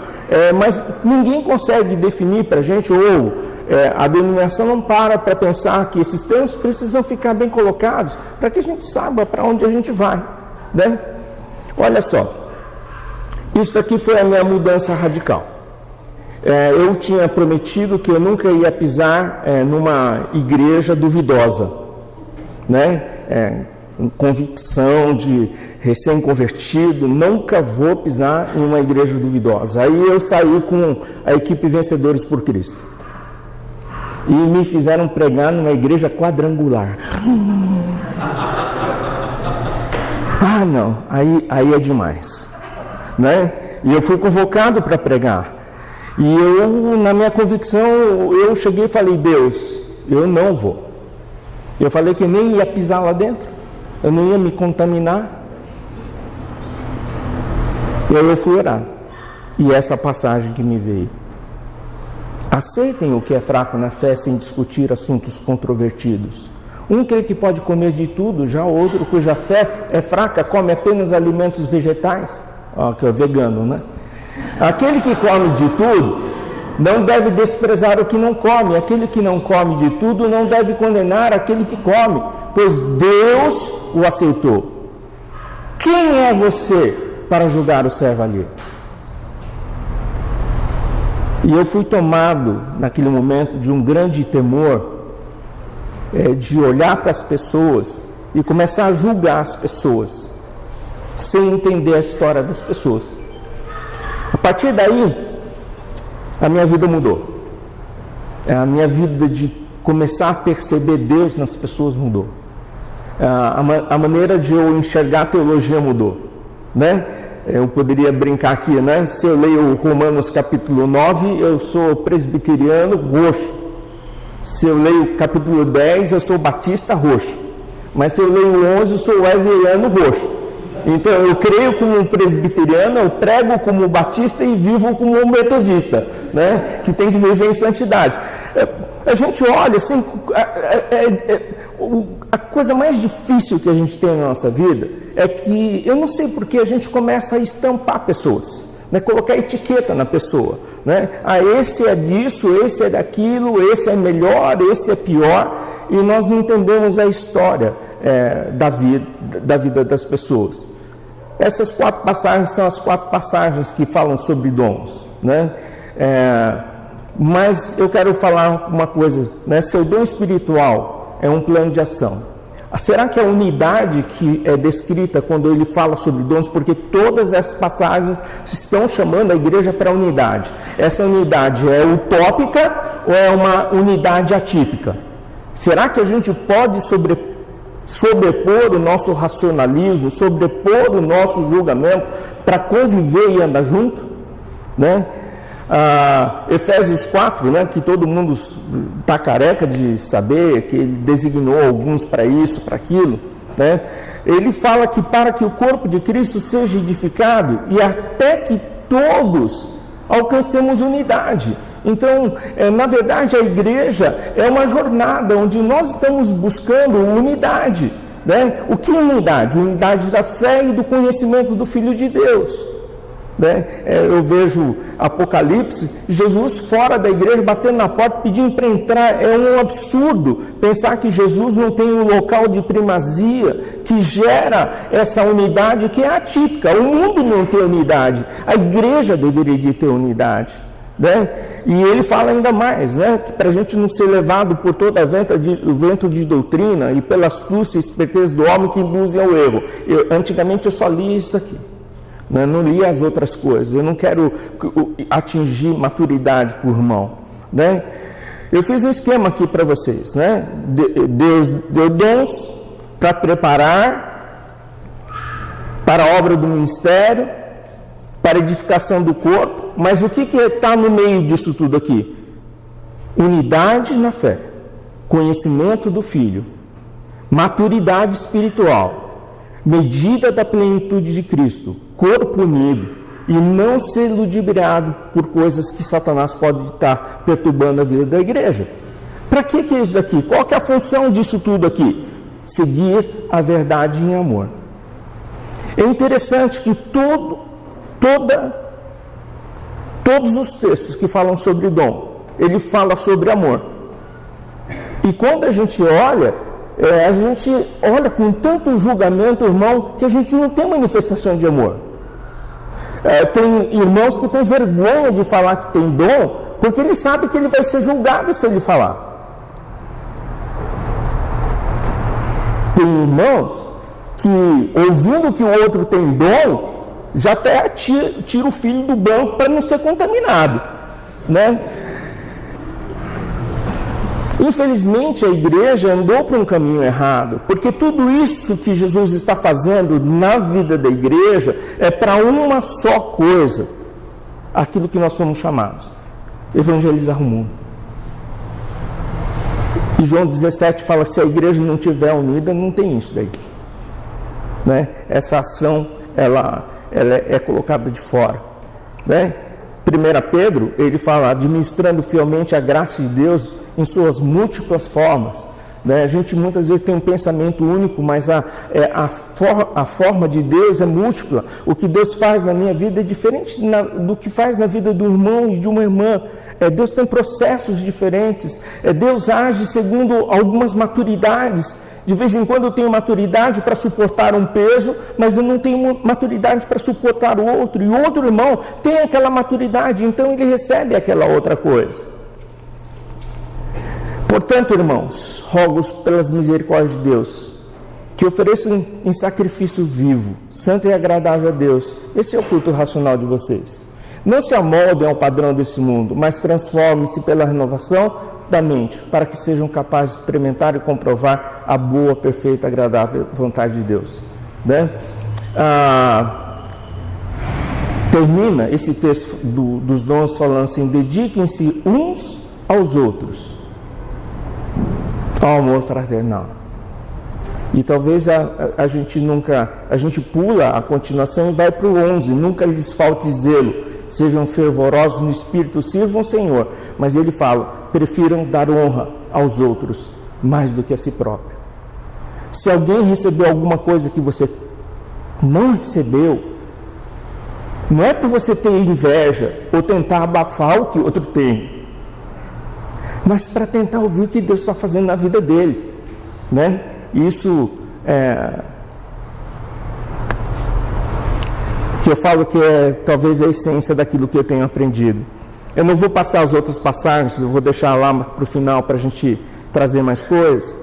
mas ninguém consegue definir para a gente, ou a denominação não para pensar que esses termos precisam ficar bem colocados, para que a gente saiba para onde a gente vai, né? Olha só, isso daqui foi a minha mudança radical. Eu tinha prometido que eu nunca ia pisar numa igreja duvidosa, né? Convicção de recém-convertido, nunca vou pisar em uma igreja duvidosa. Aí eu saí com a equipe Vencedores por Cristo e me fizeram pregar numa igreja quadrangular. Não, aí é demais, né? E eu fui convocado para pregar e eu, na minha convicção, eu cheguei e falei, Deus, eu não vou. Eu falei que nem ia pisar lá dentro, eu não ia me contaminar. E aí eu fui orar. E essa passagem que me veio. Aceitem o que é fraco na fé sem discutir assuntos controvertidos. Um crê que pode comer de tudo, já o outro, cuja fé é fraca, come apenas alimentos vegetais. Que é vegano, né? Aquele que come de tudo não deve desprezar o que não come. Aquele que não come de tudo não deve condenar aquele que come, pois Deus o aceitou. Quem é você para julgar o servo alheio? E eu fui tomado, naquele momento, de um grande temor, de olhar para as pessoas e começar a julgar as pessoas, sem entender a história das pessoas. A partir daí, a minha vida mudou. A minha vida de começar a perceber Deus nas pessoas mudou. A maneira de eu enxergar a teologia mudou, né? Eu poderia brincar aqui, né? Se eu leio Romanos capítulo 9, eu sou presbiteriano roxo. Se eu leio capítulo 10, eu sou batista roxo. Mas se eu leio 11, eu sou wesleyano roxo. Então eu creio como presbiteriano, eu prego como batista e vivo como metodista, né? Que tem que viver em santidade. A gente olha assim, A coisa mais difícil que a gente tem na nossa vida é que, eu não sei por que a gente começa a estampar pessoas, né? Colocar etiqueta na pessoa, né? Esse é disso, esse é daquilo, esse é melhor, esse é pior, e nós não entendemos a história da vida das pessoas. Essas 4 passagens são as 4 passagens que falam sobre dons, né? Mas eu quero falar uma coisa, né? Seu dom espiritual é um plano de ação. Será que a unidade que é descrita quando ele fala sobre dons, porque todas essas passagens estão chamando a igreja para a unidade, essa unidade é utópica ou é uma unidade atípica? Será que a gente pode sobrepor o nosso racionalismo, sobrepor o nosso julgamento para conviver e andar junto, né? Efésios 4, né, que todo mundo está careca de saber, que ele designou alguns para isso, para aquilo, né? Ele fala que para que o corpo de Cristo seja edificado e até que todos alcancemos unidade. Então, na verdade, a igreja é uma jornada onde nós estamos buscando unidade, né? O que é unidade? Unidade da fé e do conhecimento do Filho de Deus. Eu vejo Apocalipse, Jesus fora da igreja, batendo na porta, pedindo para entrar. É um absurdo pensar que Jesus não tem um local de primazia que gera essa unidade que é atípica. O mundo não tem unidade, a igreja deveria de ter unidade, né? E ele fala ainda mais, né, que para a gente não ser levado por toda o vento de doutrina e pela astúcia e esperteza do homem que induzem ao erro. Antigamente eu só li isso aqui, não li as outras coisas. Eu não quero atingir maturidade por irmão, né? Eu fiz um esquema aqui para vocês, né? Deus deu dons para preparar para a obra do ministério, para a edificação do corpo. Mas o que está no meio disso tudo aqui? Unidade na fé, conhecimento do Filho, maturidade espiritual, medida da plenitude de Cristo, corpo unido, e não ser ludibriado por coisas que Satanás pode estar perturbando a vida da igreja. Para que é isso daqui? Qual que é a função disso tudo aqui? Seguir a verdade em amor. É interessante que todos os textos que falam sobre dom, ele fala sobre amor. E quando a gente olha com tanto julgamento, irmão, que a gente não tem manifestação de amor. Tem irmãos que têm vergonha de falar que tem dom, porque ele sabe que ele vai ser julgado se ele falar. Tem irmãos que, ouvindo que o outro tem dom, já até tira o filho do banco para não ser contaminado, né? Infelizmente, a igreja andou por um caminho errado, porque tudo isso que Jesus está fazendo na vida da igreja é para uma só coisa, aquilo que nós somos chamados: evangelizar o mundo. E João 17 fala: se a igreja não estiver unida, não tem isso daí, né? Essa ação, ela é colocada de fora, né? 1 Pedro, ele fala: administrando fielmente a graça de Deus em suas múltiplas formas, né? A gente muitas vezes tem um pensamento único, mas a forma de Deus é múltipla. O que Deus faz na minha vida é diferente do que faz na vida do irmão e de uma irmã. Deus tem processos diferentes. Deus age segundo algumas maturidades. De vez em quando eu tenho maturidade para suportar um peso, mas eu não tenho maturidade para suportar o outro. E o outro irmão tem aquela maturidade, então ele recebe aquela outra coisa. Portanto, irmãos, rogo-os pelas misericórdias de Deus, que ofereçam em sacrifício vivo, santo e agradável a Deus. Esse é o culto racional de vocês. Não se amoldem ao padrão desse mundo, mas transformem-se pela renovação da mente, para que sejam capazes de experimentar e comprovar a boa, perfeita e agradável vontade de Deus, né? Termina esse texto dos dons falando assim: dediquem-se uns aos outros ao amor fraternal. E talvez a gente pula a continuação e vai para o 11: nunca lhes falte zelo, sejam fervorosos no espírito, sirvam o Senhor. Mas ele fala: prefiram dar honra aos outros mais do que a si próprio. Se alguém recebeu alguma coisa que você não recebeu, não é por você ter inveja ou tentar abafar o que o outro tem, mas para tentar ouvir o que Deus está fazendo na vida dele, né? Isso que eu falo que é talvez a essência daquilo que eu tenho aprendido. Eu não vou passar as outras passagens, eu vou deixar lá para o final para a gente trazer mais coisas.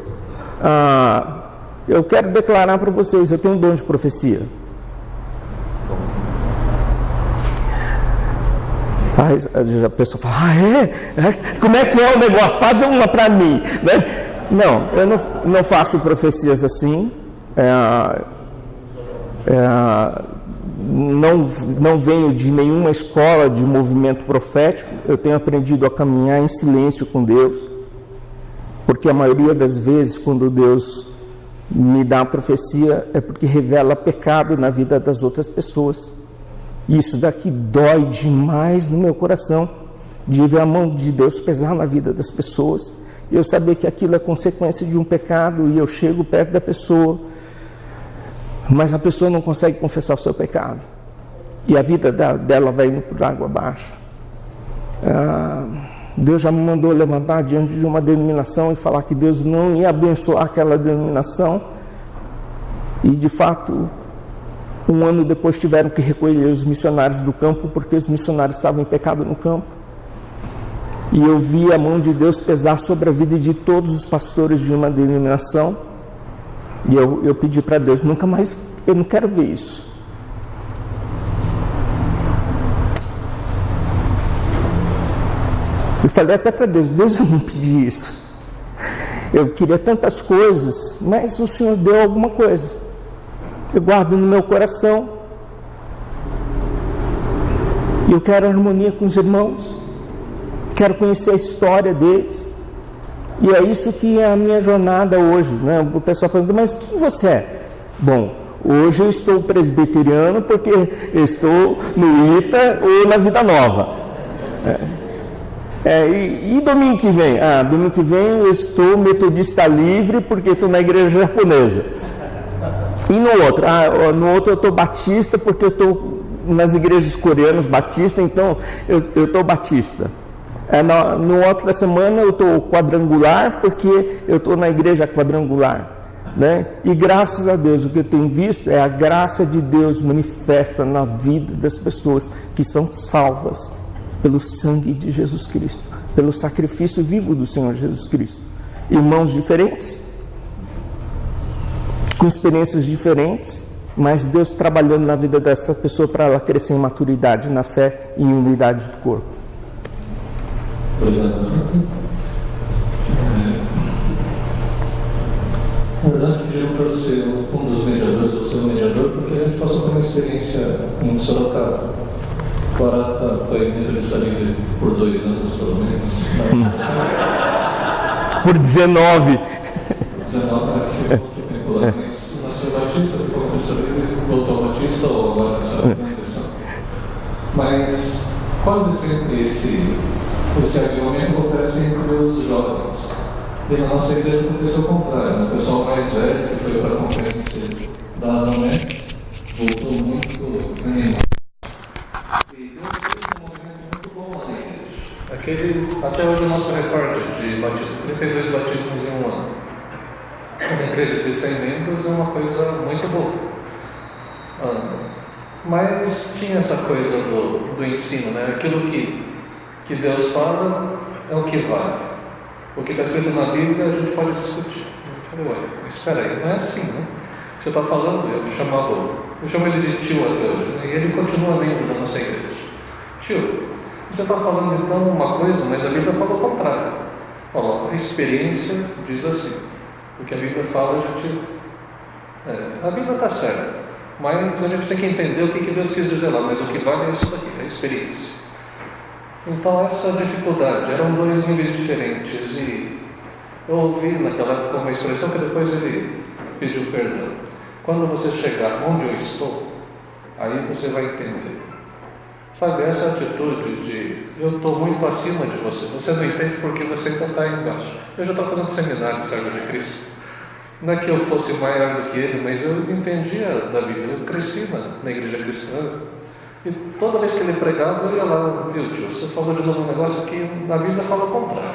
Eu quero declarar para vocês, eu tenho um dom de profecia. A pessoa fala, como é que é o negócio? Faz uma para mim, né? Não, eu não faço profecias assim. Não venho de nenhuma escola de movimento profético. Eu tenho aprendido a caminhar em silêncio com Deus, porque a maioria das vezes quando Deus me dá a profecia é porque revela pecado na vida das outras pessoas. E isso daqui dói demais no meu coração, de ver a mão de Deus pesar na vida das pessoas, e eu saber que aquilo é consequência de um pecado, e eu chego perto da pessoa, mas a pessoa não consegue confessar o seu pecado, e a vida dela vai indo por água abaixo. Deus já me mandou levantar diante de uma denominação e falar que Deus não ia abençoar aquela denominação, e de fato, um ano depois tiveram que recolher os missionários do campo, porque os missionários estavam em pecado no campo. E eu vi a mão de Deus pesar sobre a vida de todos os pastores de uma denominação, e eu pedi para Deus, nunca mais, eu não quero ver isso. Eu falei até para Deus, eu não pedi isso. Eu queria tantas coisas, mas o Senhor deu alguma coisa. Eu guardo no meu coração. Eu quero harmonia com os irmãos. Quero conhecer a história deles. E é isso que é a minha jornada hoje, né? O pessoal pergunta, mas quem você é? Bom, hoje eu estou presbiteriano porque eu estou no ITA ou na Vida Nova. E domingo que vem? Domingo que vem eu estou metodista livre porque estou na igreja japonesa. E no outro? No outro eu estou batista porque eu estou nas igrejas coreanas batista, então eu estou batista. No outro da semana eu estou quadrangular porque eu estou na igreja quadrangular. Né? E graças a Deus, o que eu tenho visto é a graça de Deus manifesta na vida das pessoas que são salvas pelo sangue de Jesus Cristo, pelo sacrifício vivo do Senhor Jesus Cristo. Irmãos diferentes, com experiências diferentes, mas Deus trabalhando na vida dessa pessoa para ela crescer em maturidade na fé e em unidade do corpo. Obrigado. Na verdade, pediram para ser um dos mediadores, ou ser um mediador, porque a gente passou por uma experiência em Sorocaba. Guarata foi metodista livre por 2 anos, pelo menos. Por 19. 19, mas nasceu batista, ficou metodista livre, voltou a batista, ou agora nessa transição. Mas quase sempre esse avivamento acontece entre os jovens. E na nossa igreja aconteceu o contrário. O pessoal mais velho, que foi para a conferência da Anomé, voltou muito animado. E Deus fez um movimento muito bom lá na igreja. Até hoje o nosso recorde de batismo, 32 batismos em um ano. Uma igreja de 100 membros é uma coisa muito boa. Mas tinha essa coisa do ensino, né? Aquilo que Deus fala é o que vale. O que está escrito na Bíblia a gente pode discutir. Eu falei, espera aí, não é assim, né? O que você está falando, eu chamo ele de tio até hoje, né? E ele continua membro da nossa igreja. Tio, você está falando então uma coisa, mas a Bíblia fala o contrário. Fala, a experiência diz assim. O que a Bíblia fala, a Bíblia está certa, mas a gente tem que entender o que Deus quis dizer lá, mas o que vale é isso daqui, é a experiência. Então essa dificuldade, eram 2 níveis diferentes, e eu ouvi naquela época uma expressão que depois ele pediu perdão. Quando você chegar onde eu estou, aí você vai entender. Sabe, essa atitude de eu estou muito acima de você, você não entende porque você ainda está aí embaixo. Eu já estou fazendo seminário de Servo de Cristo, Não é que eu fosse maior do que ele, mas eu entendia da Bíblia. Eu cresci na igreja cristã. E toda vez que ele pregava, eu ia lá, viu, tio, você falou de novo um negócio que na Bíblia fala o contrário.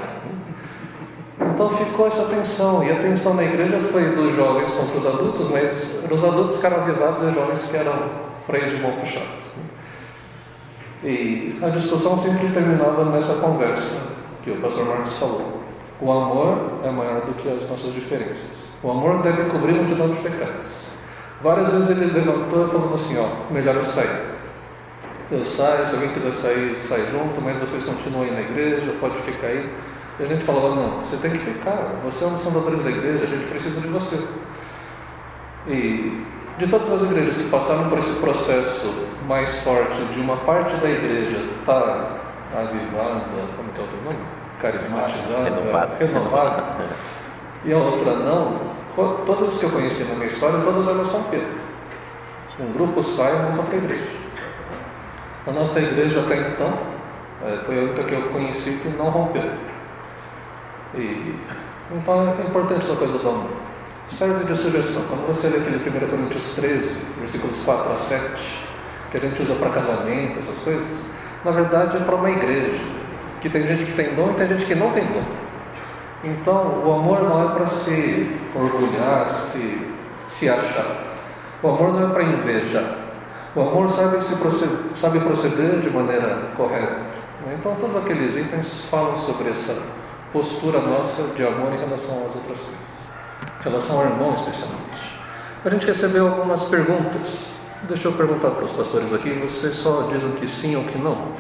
Então ficou essa tensão. E a tensão na igreja foi dos jovens contra os adultos, mas os adultos que eram avivados e os jovens que eram freio de mão puxados. E a discussão sempre terminava nessa conversa que o pastor Marcos falou. O amor é maior do que as nossas diferenças. O amor deve cobrir multidão de pecados. Várias vezes ele levantou e falou assim, melhor eu sair. Eu saio, se alguém quiser sair, sai junto, mas vocês continuam aí na igreja, pode ficar aí. E a gente falava, não, você tem que ficar, você é um dos fundadores da igreja, a gente precisa de você. E de todas as igrejas que passaram por esse processo mais forte de uma parte da igreja estar avivada, como é que é o outro nome? Carismatizada, renovada, e a outra não, todas as que eu conheci na minha história, todas elas romperam. Um grupo sai e monta outra igreja. A nossa igreja até então foi a única que eu conheci que não rompeu. E então é importante essa coisa do amor. Serve de sugestão. Quando você lê aquele 1 Coríntios 13, versículos 4 a 7, que a gente usa para casamento, essas coisas, na verdade é para uma igreja, que tem gente que tem dom e tem gente que não tem dom. Então o amor não é para se orgulhar, se achar. O amor não é para invejar. O amor sabe proceder de maneira correta. Então todos aqueles itens falam sobre essa postura nossa de amor em relação às outras coisas, em relação ao irmão especialmente. A gente recebeu algumas perguntas. Deixa eu perguntar para os pastores aqui, vocês só dizem que sim ou que não?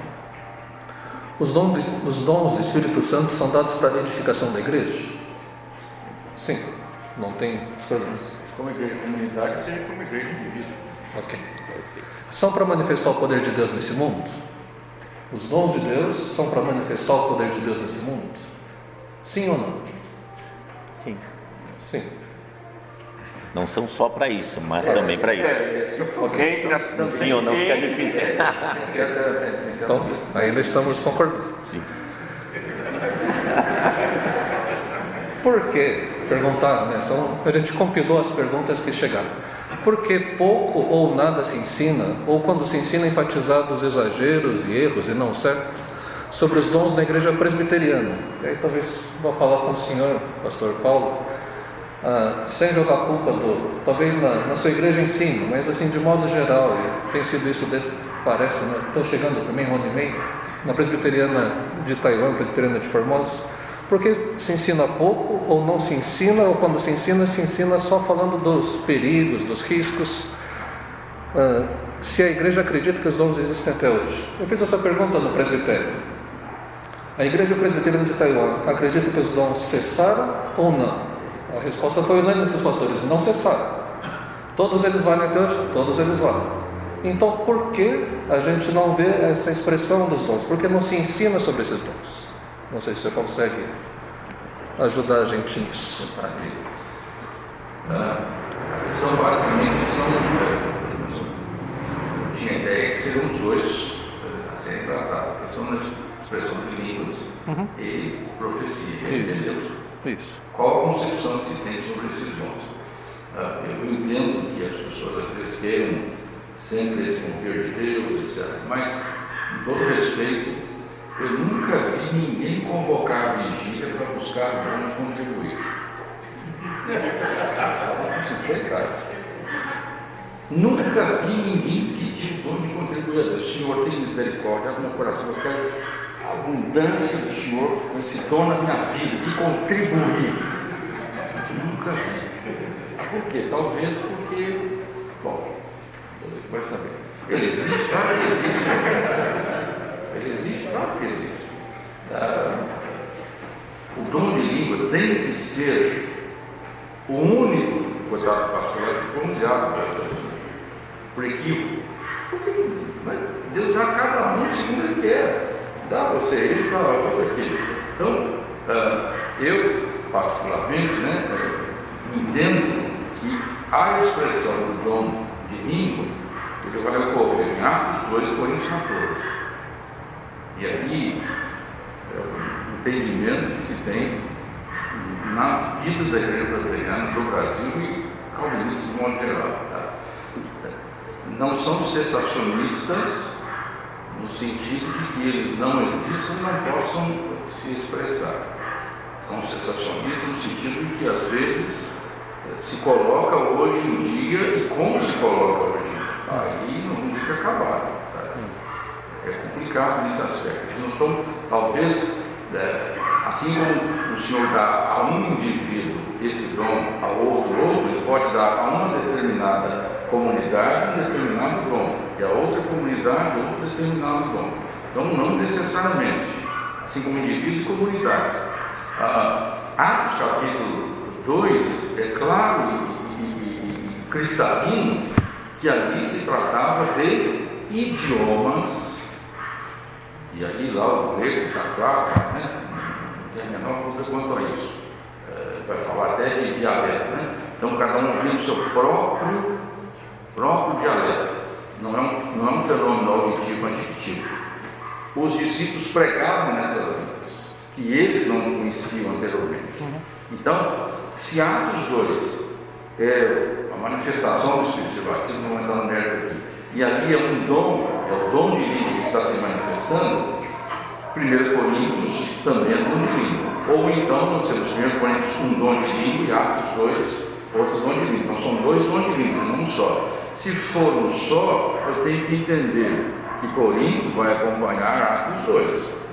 Os dons do Espírito Santo são dados para a edificação da igreja? Sim, não tem discordância. Como igreja comunitária, seja como igreja indivíduo. Ok. São para manifestar o poder de Deus nesse mundo? Os dons de Deus são para manifestar o poder de Deus nesse mundo? Sim ou não? Sim. Sim. Não são só para isso, mas também para isso. Ok? Sim ou não fica difícil. Então, ainda estamos concordando. Sim. Por que? Perguntaram, né? A gente compilou as perguntas que chegaram. Por que pouco ou nada se ensina, ou quando se ensina enfatizados exageros e erros e não certo, sobre os dons da igreja presbiteriana? E aí talvez vou falar com o senhor, pastor Paulo, sem jogar culpa talvez na sua igreja ensino, mas assim de modo geral, e tem sido isso parece, né? Estou chegando também 1 ano e meio, na presbiteriana de Taiwan, presbiteriana de Formosa. Por que se ensina pouco ou não se ensina, ou quando se ensina só falando dos perigos, dos riscos, se a igreja acredita que os dons existem até hoje? Eu fiz essa pergunta no presbitério. A igreja presbiteriana de Taiwan acredita que os dons cessaram ou não? A resposta foi unânime dos pastores: não cessaram. Todos eles valem até hoje? Todos eles valem. Então por que a gente não vê essa expressão dos dons? Por que não se ensina sobre esses dons? Não sei se você consegue ajudar a gente nisso. São basicamente, tinha a ideia que seriam os dois a serem tratados. A questão da expressão de línguas e profecia. Isso. Qual a concepção que se tem sobre esses dons? Eu entendo que as pessoas às vezes queiram sempre esse mover de Deus, etc. Mas, com todo respeito, eu nunca vi ninguém convocar a vigília para buscar dons contribuir. Nunca vi ninguém pedir dom de contribuir a Deus. Senhor, tem misericórdia no meu coração. Eu quero a abundância do Senhor com esse dom na minha vida, de contribuir. Nunca vi. Por quê? Talvez porque, bom, vai saber. Ele existe, claro que existe. Ele existe, claro que existe. O dom de língua tem que ser o único, coitado do pastor, ficou humilhado por equívoco. Mas Deus dá a cada um segundo ele quer. Dá a você isso, dá a você aquilo. Então, eu, particularmente, entendo que a expressão do dom de língua, ele vai ocorrer em Atos 2, Coríntios 14. E aí, o entendimento que se tem na vida da igreja presbiteriana do Brasil e calvinistas de modo geral. Tá? Não são cessacionistas no sentido de que eles não existam e não possam se expressar. São cessacionistas no sentido de que às vezes se coloca hoje em dia e como se coloca hoje em dia. Aí não fica acabado. Tá? É complicado nesse aspecto. Eles não estão, talvez, assim como o Senhor dá a um indivíduo esse dom, a outro, ele pode dar a uma determinada comunidade um determinado dom, e a outra comunidade outro determinado dom. Então, não necessariamente, assim como indivíduos e comunidades. Atos capítulo 2 é claro e cristalino que ali se tratava de idiomas, e aí lá o grego está claro, né? Não tem a menor dúvida quanto a isso. Vai falar até de dialeto, né? Então cada um vive o seu próprio dialeto. Não é um fenômeno auditivo aditivo. Os discípulos pregavam nessas línguas, que eles não conheciam anteriormente. Então, se Atos 2 é a manifestação do Espírito de batismo, não vou entrar no mérito aqui, e ali é um dom, é o dom de língua que está se manifestando, 1 Coríntios também é dom de língua. Ou então nós temos 1 Coríntios um dom de língua e Atos 2, outro dom de língua. Então são dois dons de língua, não um só. Se for um só, eu tenho que entender que Coríntios vai acompanhar Atos 2.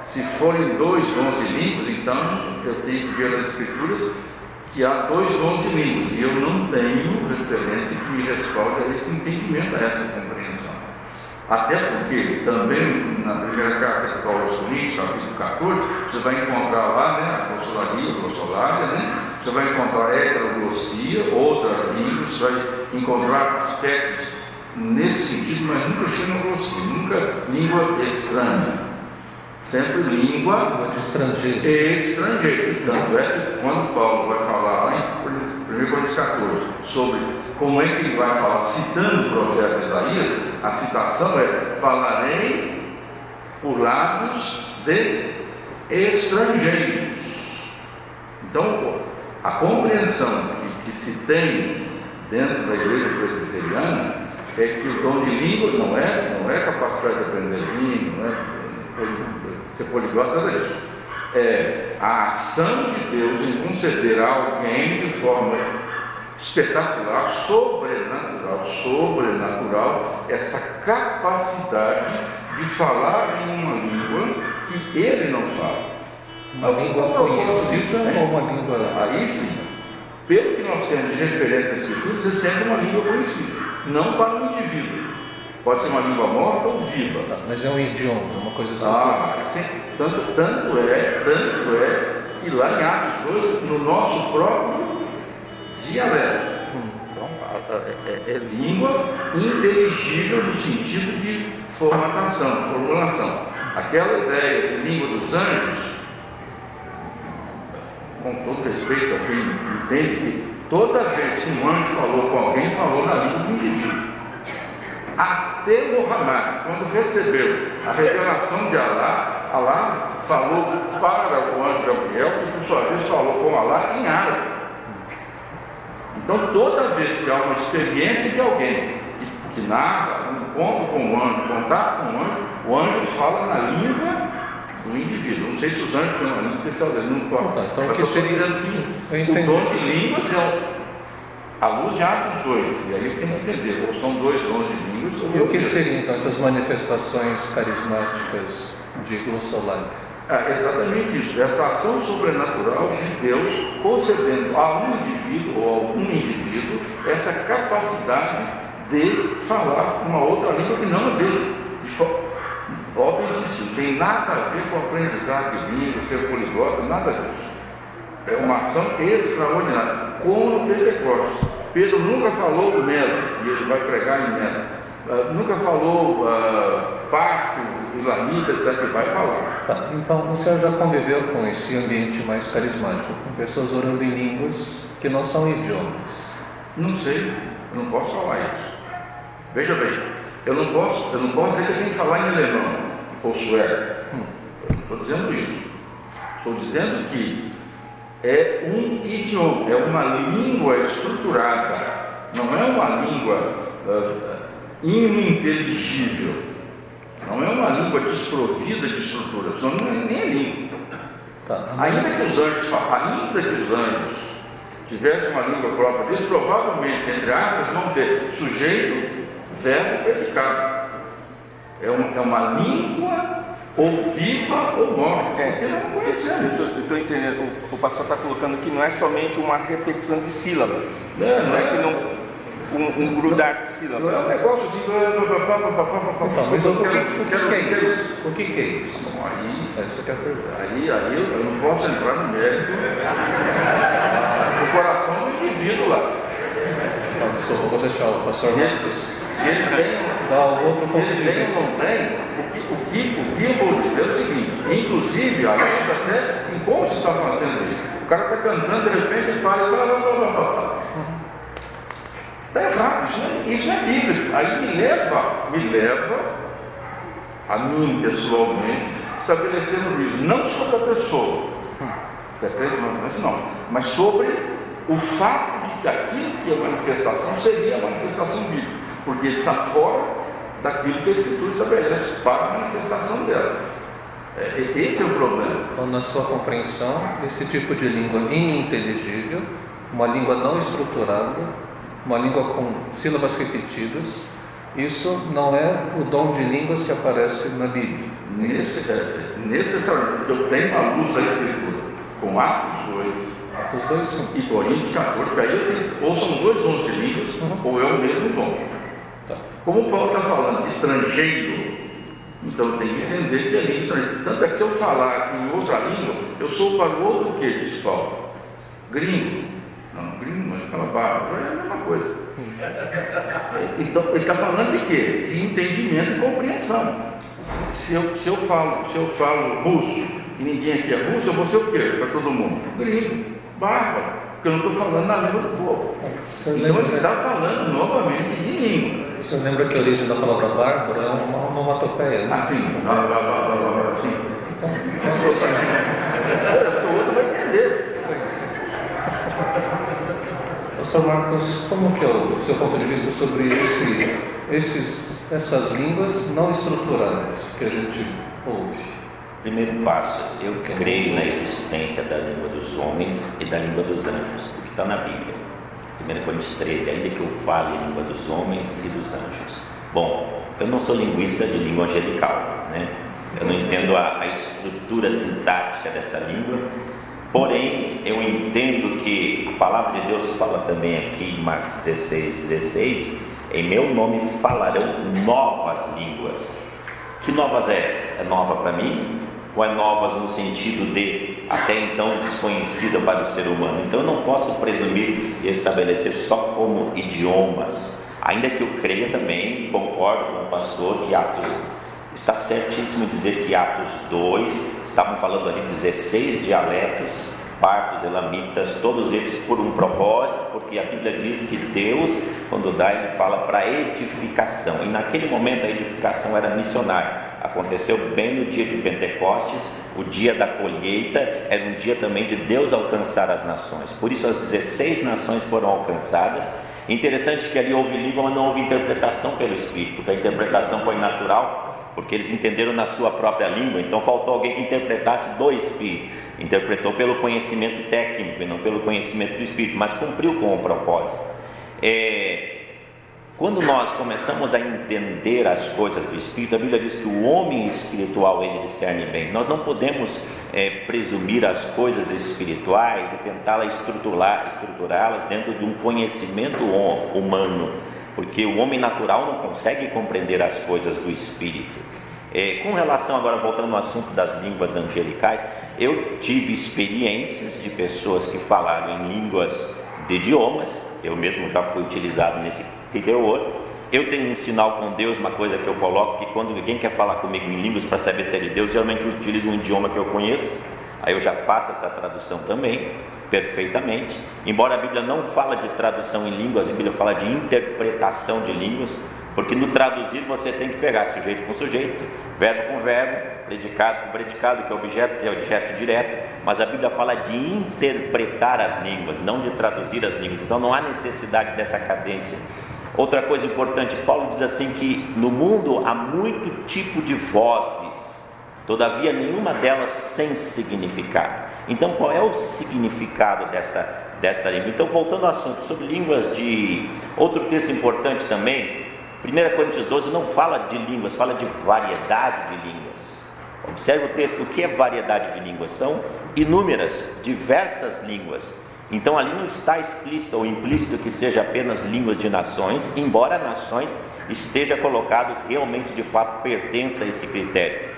Se forem dois dons de línguas, então eu tenho que ver nas Escrituras que há dois dons de línguas, e eu não tenho referência que me respalde a esse entendimento, a essa compreensão. Até porque também na primeira carta de Paulo aos Coríntios, capítulo 14, você vai encontrar lá, né, a glossolalia, né? Você vai encontrar heteroglossia, outras línguas, você vai encontrar aspectos nesse sentido, mas nunca xenoglossia, nunca língua estranha. Sempre língua de estrangeiro. Tanto é que quando Paulo vai falar lá em 1 Coríntios 14 sobre como é que ele vai falar, citando o profeta Isaías, a citação é: falarei por lábios de estrangeiros. Então, a compreensão que se tem dentro da igreja presbiteriana é que o dom de língua não é capacidade de aprender língua, não é ser poliglota, nada disso. É a ação de Deus em conceder a alguém de forma espetacular, sobrenatural, essa capacidade de falar em uma língua que ele não fala. Uma língua conhecida ou uma língua... Aí sim, pelo que nós temos de referência nas Escrituras, é sempre uma língua conhecida, não para o indivíduo. Pode ser uma língua morta ou viva. Tá, mas é um idioma, uma coisa assim. Tanto é que lá em Atos 2, no nosso próprio dialeto. Então, é língua inteligível no sentido de formulação. Aquela ideia de língua dos anjos, com todo respeito a quem entende que toda vez que um anjo falou com alguém, falou na língua do indivíduo. Até Muhammad, quando recebeu a revelação de Allah falou para o anjo Gabriel, que por sua vez falou com Allah em árabe. Então, toda vez que há uma experiência de alguém que narra um encontro com o anjo, contato com o anjo fala na língua do indivíduo. Não sei se os anjos têm uma língua especial dele, não importa. Então, mas estou dizendo que o dom de línguas é a luz de Atos 2, e aí eu tenho que entender, ou são dois dons de línguas. E o que seriam então essas manifestações carismáticas de glossolalia? Exatamente isso, essa ação sobrenatural de Deus concedendo a um indivíduo ou a algum indivíduo essa capacidade de falar uma outra língua que não é dele. Volta a insistir, não tem nada a ver com aprendizado de língua, ser poliglota, nada disso. É uma ação extraordinária, como no Pentecostes. Pedro nunca falou do Melo, e ele vai pregar em Melo. Nunca falou parto, ilamita, etc. Ele vai falar. Tá, então o senhor já conviveu com esse ambiente mais carismático, com pessoas orando em línguas que não são idiomas? Não sei, eu não posso falar isso. Veja bem, eu não posso dizer que eu tenho que falar em alemão ou sueco. Estou dizendo isso. Estou dizendo que é um idioma, é uma língua estruturada, não é uma língua ininteligível, não é uma língua desprovida de estruturas, não é nem a língua. Ainda que os anjos tivessem uma língua própria deles, provavelmente, entre aspas, vão ter sujeito, verbo, predicado. É uma língua ou viva ou morta, porque não conhecemos. Eu estou entendendo, o pastor está colocando que não é somente uma repetição de sílabas, não é que não um grudar de sílabas. Não é um negócio de... Então, mas o que é isso? O que é isso? Bom, Essa que é a pergunta. aí eu não posso entrar no mérito do coração do indivíduo lá. Não, desculpa, vou deixar o pastor Marcos. Se ele tem, Dá outro ponto de se ele tem vista. ou não tem, o que eu vou dizer é o seguinte, inclusive, às vezes até em como se está fazendo isso. O cara está cantando, de repente ele para e está errado, isso não é bíblico. Aí me leva a mim pessoalmente estabelecer um juízo, não sobre a pessoa, mas sobre o fato de que aquilo que é manifestação seria a manifestação bíblica, porque ele está fora daquilo que a Escritura estabelece para a manifestação dela. Esse é o problema. Então, na sua compreensão, esse tipo de língua ininteligível, uma língua não estruturada, uma língua com sílabas repetidas, isso não é o dom de línguas que aparece na Bíblia. Necessariamente, porque eu tenho a luz da Escritura, com Atos 2 sim. e Coríntios 14, que aí eu tenho, ou são dois dons de línguas, ou é o mesmo dom. Tá. Como o Paulo está falando de estrangeiro, então tem que entender que é língua estrangeira. Tanto é que se eu falar em outra língua, eu sou para o outro o quê, diz Paulo? Gringo. Não, gringo, ele fala bárbaro, é a mesma coisa. Então, ele está falando de quê? De entendimento e compreensão. Se eu falo russo e ninguém aqui é russo, eu vou ser o quê para todo mundo? Gringo, bárbaro, porque eu não estou falando na língua do povo. Então ele está falando novamente de língua. O senhor lembra que a origem da palavra bárbaro é uma onomatopeia? Ah, sim. Sim. Então, o outro vai entender. Pastor Marcos, como que é o seu ponto de vista sobre essas línguas não estruturadas que a gente ouve? Primeiro passo, eu creio na existência da língua dos homens e da língua dos anjos, o que está na Bíblia. 1 Coríntios 13, ainda que eu fale a língua dos homens e dos anjos. Bom, eu não sou linguista de língua angelical, né? Eu não entendo a estrutura sintática dessa língua. Porém, eu entendo que a palavra de Deus fala também aqui em Marcos 16, em meu nome falarão novas línguas. Que novas é essa? É nova para mim? Ou é novas no sentido de até então desconhecida para o ser humano? Então eu não posso presumir e estabelecer só como idiomas, ainda que eu creia também, concordo com o pastor que Atos... Está certíssimo dizer que Atos 2, estavam falando ali 16 dialetos, partos, elamitas, todos eles por um propósito, porque a Bíblia diz que Deus, quando dá, Ele fala para edificação, e naquele momento a edificação era missionária. Aconteceu bem no dia de Pentecostes, o dia da colheita, era um dia também de Deus alcançar as nações, por isso as 16 nações foram alcançadas. Interessante que ali houve língua, mas não houve interpretação pelo Espírito, porque a interpretação foi natural, porque eles entenderam na sua própria língua, então faltou alguém que interpretasse do Espírito, interpretou pelo conhecimento técnico e não pelo conhecimento do Espírito, mas cumpriu com o propósito. Quando nós começamos a entender as coisas do Espírito, a Bíblia diz que o homem espiritual, ele discerne bem. Nós não podemos presumir as coisas espirituais e tentá-las estruturá-las dentro de um conhecimento humano, porque o homem natural não consegue compreender as coisas do Espírito. Com relação, agora voltando ao assunto das línguas angelicais, eu tive experiências de pessoas que falaram em línguas de idiomas, eu mesmo já fui utilizado nesse teor. Eu tenho um sinal com Deus, uma coisa que eu coloco, que quando alguém quer falar comigo em línguas para saber se é de Deus, geralmente eu utilizo um idioma que eu conheço, aí eu já faço essa tradução também, perfeitamente. Embora a Bíblia não fala de tradução em línguas, a Bíblia fala de interpretação de línguas, porque no traduzir você tem que pegar sujeito com sujeito, verbo com verbo, predicado que é objeto direto, mas a Bíblia fala de interpretar as línguas, não de traduzir as línguas. Então não há necessidade dessa cadência. Outra coisa importante, Paulo diz assim que no mundo há muito tipo de vozes, todavia nenhuma delas sem significado. Então qual é o significado desta língua? Então, voltando ao assunto sobre línguas de... Outro texto importante também, 1 Coríntios 12 não fala de línguas, fala de variedade de línguas. Observe o texto, o que é variedade de línguas? São inúmeras, diversas línguas. Então ali não está explícito ou implícito que seja apenas línguas de nações, embora nações esteja colocado realmente, de fato, pertence a esse critério.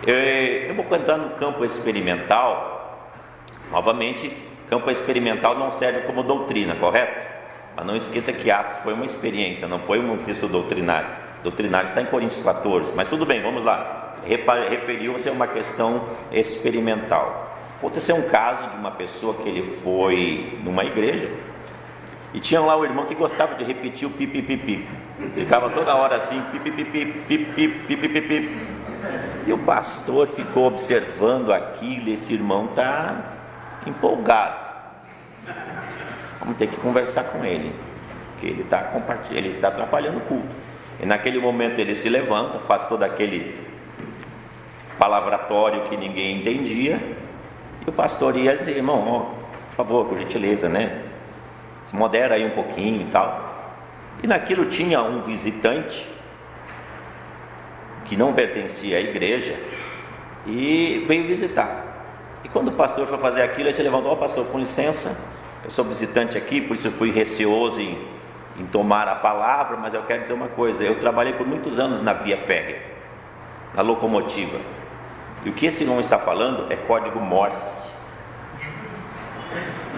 Eu vou entrar no campo experimental. Novamente, campo experimental não serve como doutrina, correto? Mas não esqueça que Atos foi uma experiência, não foi um texto doutrinário. Doutrinário está em Coríntios 14, mas tudo bem, vamos lá. Referiu-se a uma questão experimental. Aconteceu um caso de uma pessoa que ele foi numa igreja e tinha lá o irmão que gostava de repetir o pipipipi. Ficava toda hora assim, pipipipi. E o pastor ficou observando aquilo, e esse irmão está empolgado. Vamos ter que conversar com ele, porque ele está atrapalhando o culto. E naquele momento ele se levanta, faz todo aquele palavratório que ninguém entendia, e o pastor ia dizer: irmão, por favor, por gentileza, né? Se modera aí um pouquinho e tal. E naquilo tinha um visitante que não pertencia à igreja e veio visitar. E quando o pastor foi fazer aquilo, ele se levantou: ó, pastor, com licença, eu sou visitante aqui, por isso eu fui receoso em tomar a palavra, mas eu quero dizer uma coisa: eu trabalhei por muitos anos na via férrea, na locomotiva, e o que esse irmão está falando é código Morse.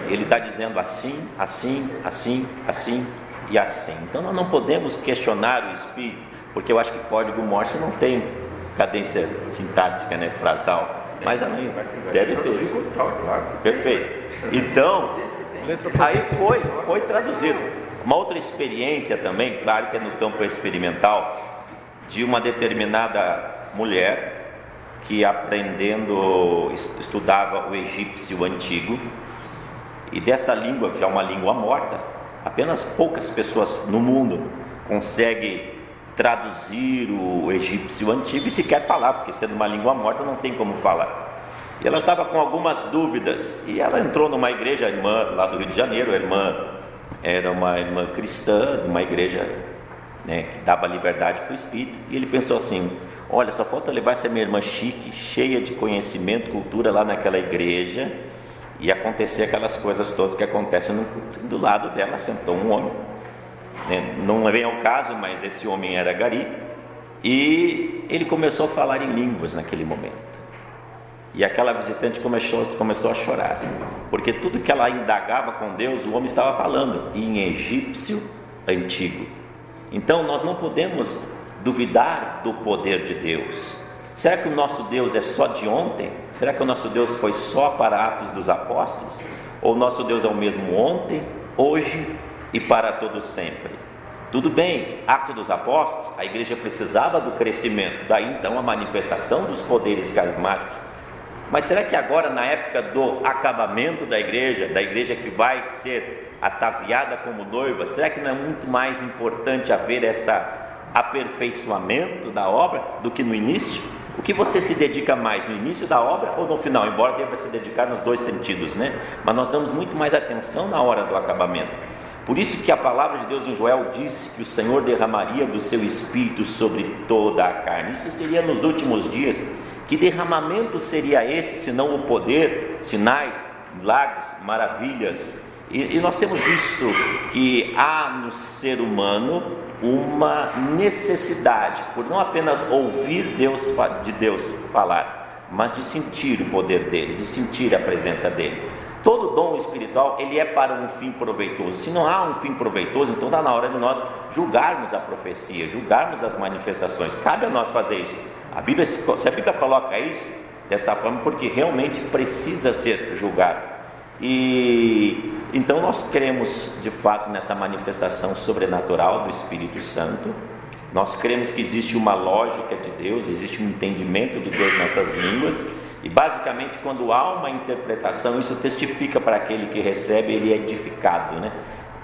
Ele está dizendo assim, assim, assim, assim e assim. Então nós não podemos questionar o Espírito, porque eu acho que código Morse não tem cadência sintática, né, frasal, mas também deve ter. Perfeito. Então, aí foi traduzido. Uma outra experiência também, claro que é no campo experimental, de uma determinada mulher que estudava o egípcio antigo, e dessa língua, que já é uma língua morta, apenas poucas pessoas no mundo conseguem traduzir o egípcio antigo e sequer falar, porque sendo uma língua morta não tem como falar. E ela estava com algumas dúvidas, e ela entrou numa igreja, a irmã lá do Rio de Janeiro, a irmã era uma irmã cristã, de uma igreja, né, que dava liberdade para o Espírito, e ele pensou assim: olha, só falta levar essa minha irmã chique, cheia de conhecimento, cultura, lá naquela igreja, e acontecer aquelas coisas todas que acontecem no culto. Do lado dela sentou um homem, né, não vem ao caso, mas esse homem era Gari, e ele começou a falar em línguas naquele momento. E aquela visitante começou a chorar, porque tudo que ela indagava com Deus, o homem estava falando em egípcio antigo. Então nós não podemos duvidar do poder de Deus. Será que o nosso Deus é só de ontem? Será que o nosso Deus foi só para Atos dos Apóstolos? Ou o nosso Deus é o mesmo ontem, hoje e para todo sempre? Tudo bem, Atos dos Apóstolos, a igreja precisava do crescimento, daí então a manifestação dos poderes carismáticos. Mas será que agora, na época do acabamento da igreja que vai ser ataviada como noiva, será que não é muito mais importante haver este aperfeiçoamento da obra do que no início? O que você se dedica mais, no início da obra ou no final? Embora deva se dedicar nos dois sentidos, né? Mas nós damos muito mais atenção na hora do acabamento. Por isso que a palavra de Deus em Joel diz que o Senhor derramaria do seu Espírito sobre toda a carne. Isso seria nos últimos dias. Que derramamento seria esse, senão o poder, sinais, milagres, maravilhas? E nós temos visto que há no ser humano uma necessidade, por não apenas ouvir de Deus falar, mas de sentir o poder dele, de sentir a presença dele. Todo dom espiritual, ele é para um fim proveitoso. Se não há um fim proveitoso, então está na hora de nós julgarmos a profecia, julgarmos as manifestações. Cabe a nós fazer isso. Se a Bíblia coloca isso dessa forma, porque realmente precisa ser julgado. E então nós cremos de fato nessa manifestação sobrenatural do Espírito Santo, Nós cremos que existe uma lógica de Deus, existe um entendimento de Deus nessas línguas, e basicamente quando há uma interpretação, isso testifica para aquele que recebe, ele é edificado, né?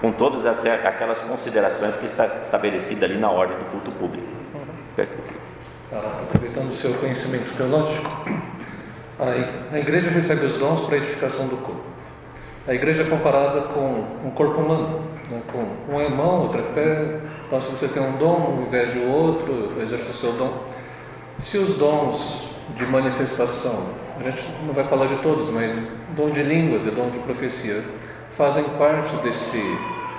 Com todas aquelas considerações que está estabelecida ali na ordem do culto público. Perfeito. Aproveitando o seu conhecimento teológico, a igreja recebe os dons para a edificação do corpo. A igreja é comparada com um corpo humano, né? Com um é mão, outro é pé. Então, se você tem um dom, ao invés de outro, exerce o seu dom. Se os dons de manifestação, a gente não vai falar de todos, mas dom de línguas e dom de profecia fazem parte desse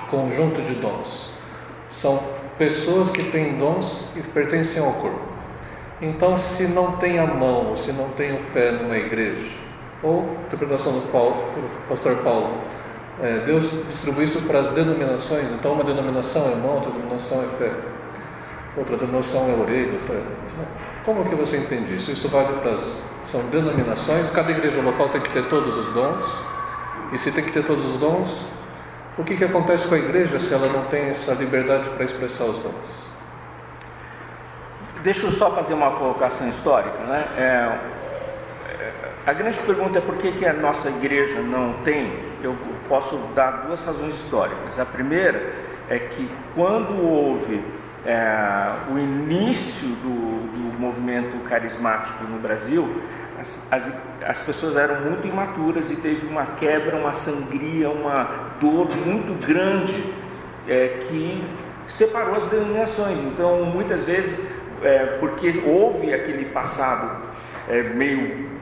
conjunto de dons. São pessoas que têm dons que pertencem ao corpo. Então, se não tem a mão, ou se não tem o pé numa igreja, ou interpretação do pastor Paulo, Deus distribui isso para as denominações. Então, uma denominação é mão, outra denominação é pé, outra denominação é orelha, outra... Como que você entende isso? Isso vale para são denominações. Cada igreja local tem que ter todos os dons. E se tem que ter todos os dons, o que acontece com a igreja se ela não tem essa liberdade para expressar os dons? Deixa eu só fazer uma colocação histórica, né? A grande pergunta é por que a nossa igreja não tem. Eu posso dar duas razões históricas. A primeira é que quando houve o início do movimento carismático no Brasil, as pessoas eram muito imaturas e teve uma quebra, uma sangria, uma dor muito grande que separou as denominações. Então, muitas vezes, porque houve aquele passado meio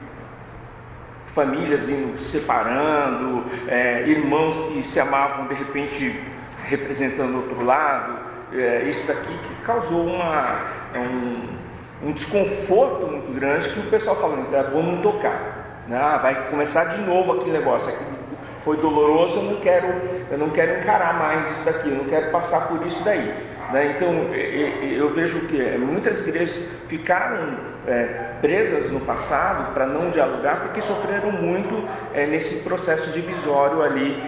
famílias indo se separando, irmãos que se amavam de repente representando outro lado, isso daqui que causou um desconforto muito grande, que o pessoal falando, vamos não tocar, né? Vai começar de novo aquele negócio, foi doloroso, eu não quero encarar mais isso daqui, eu não quero passar por isso daí, né? Então eu vejo que muitas igrejas ficaram presas no passado para não dialogar, porque sofreram muito nesse processo divisório ali,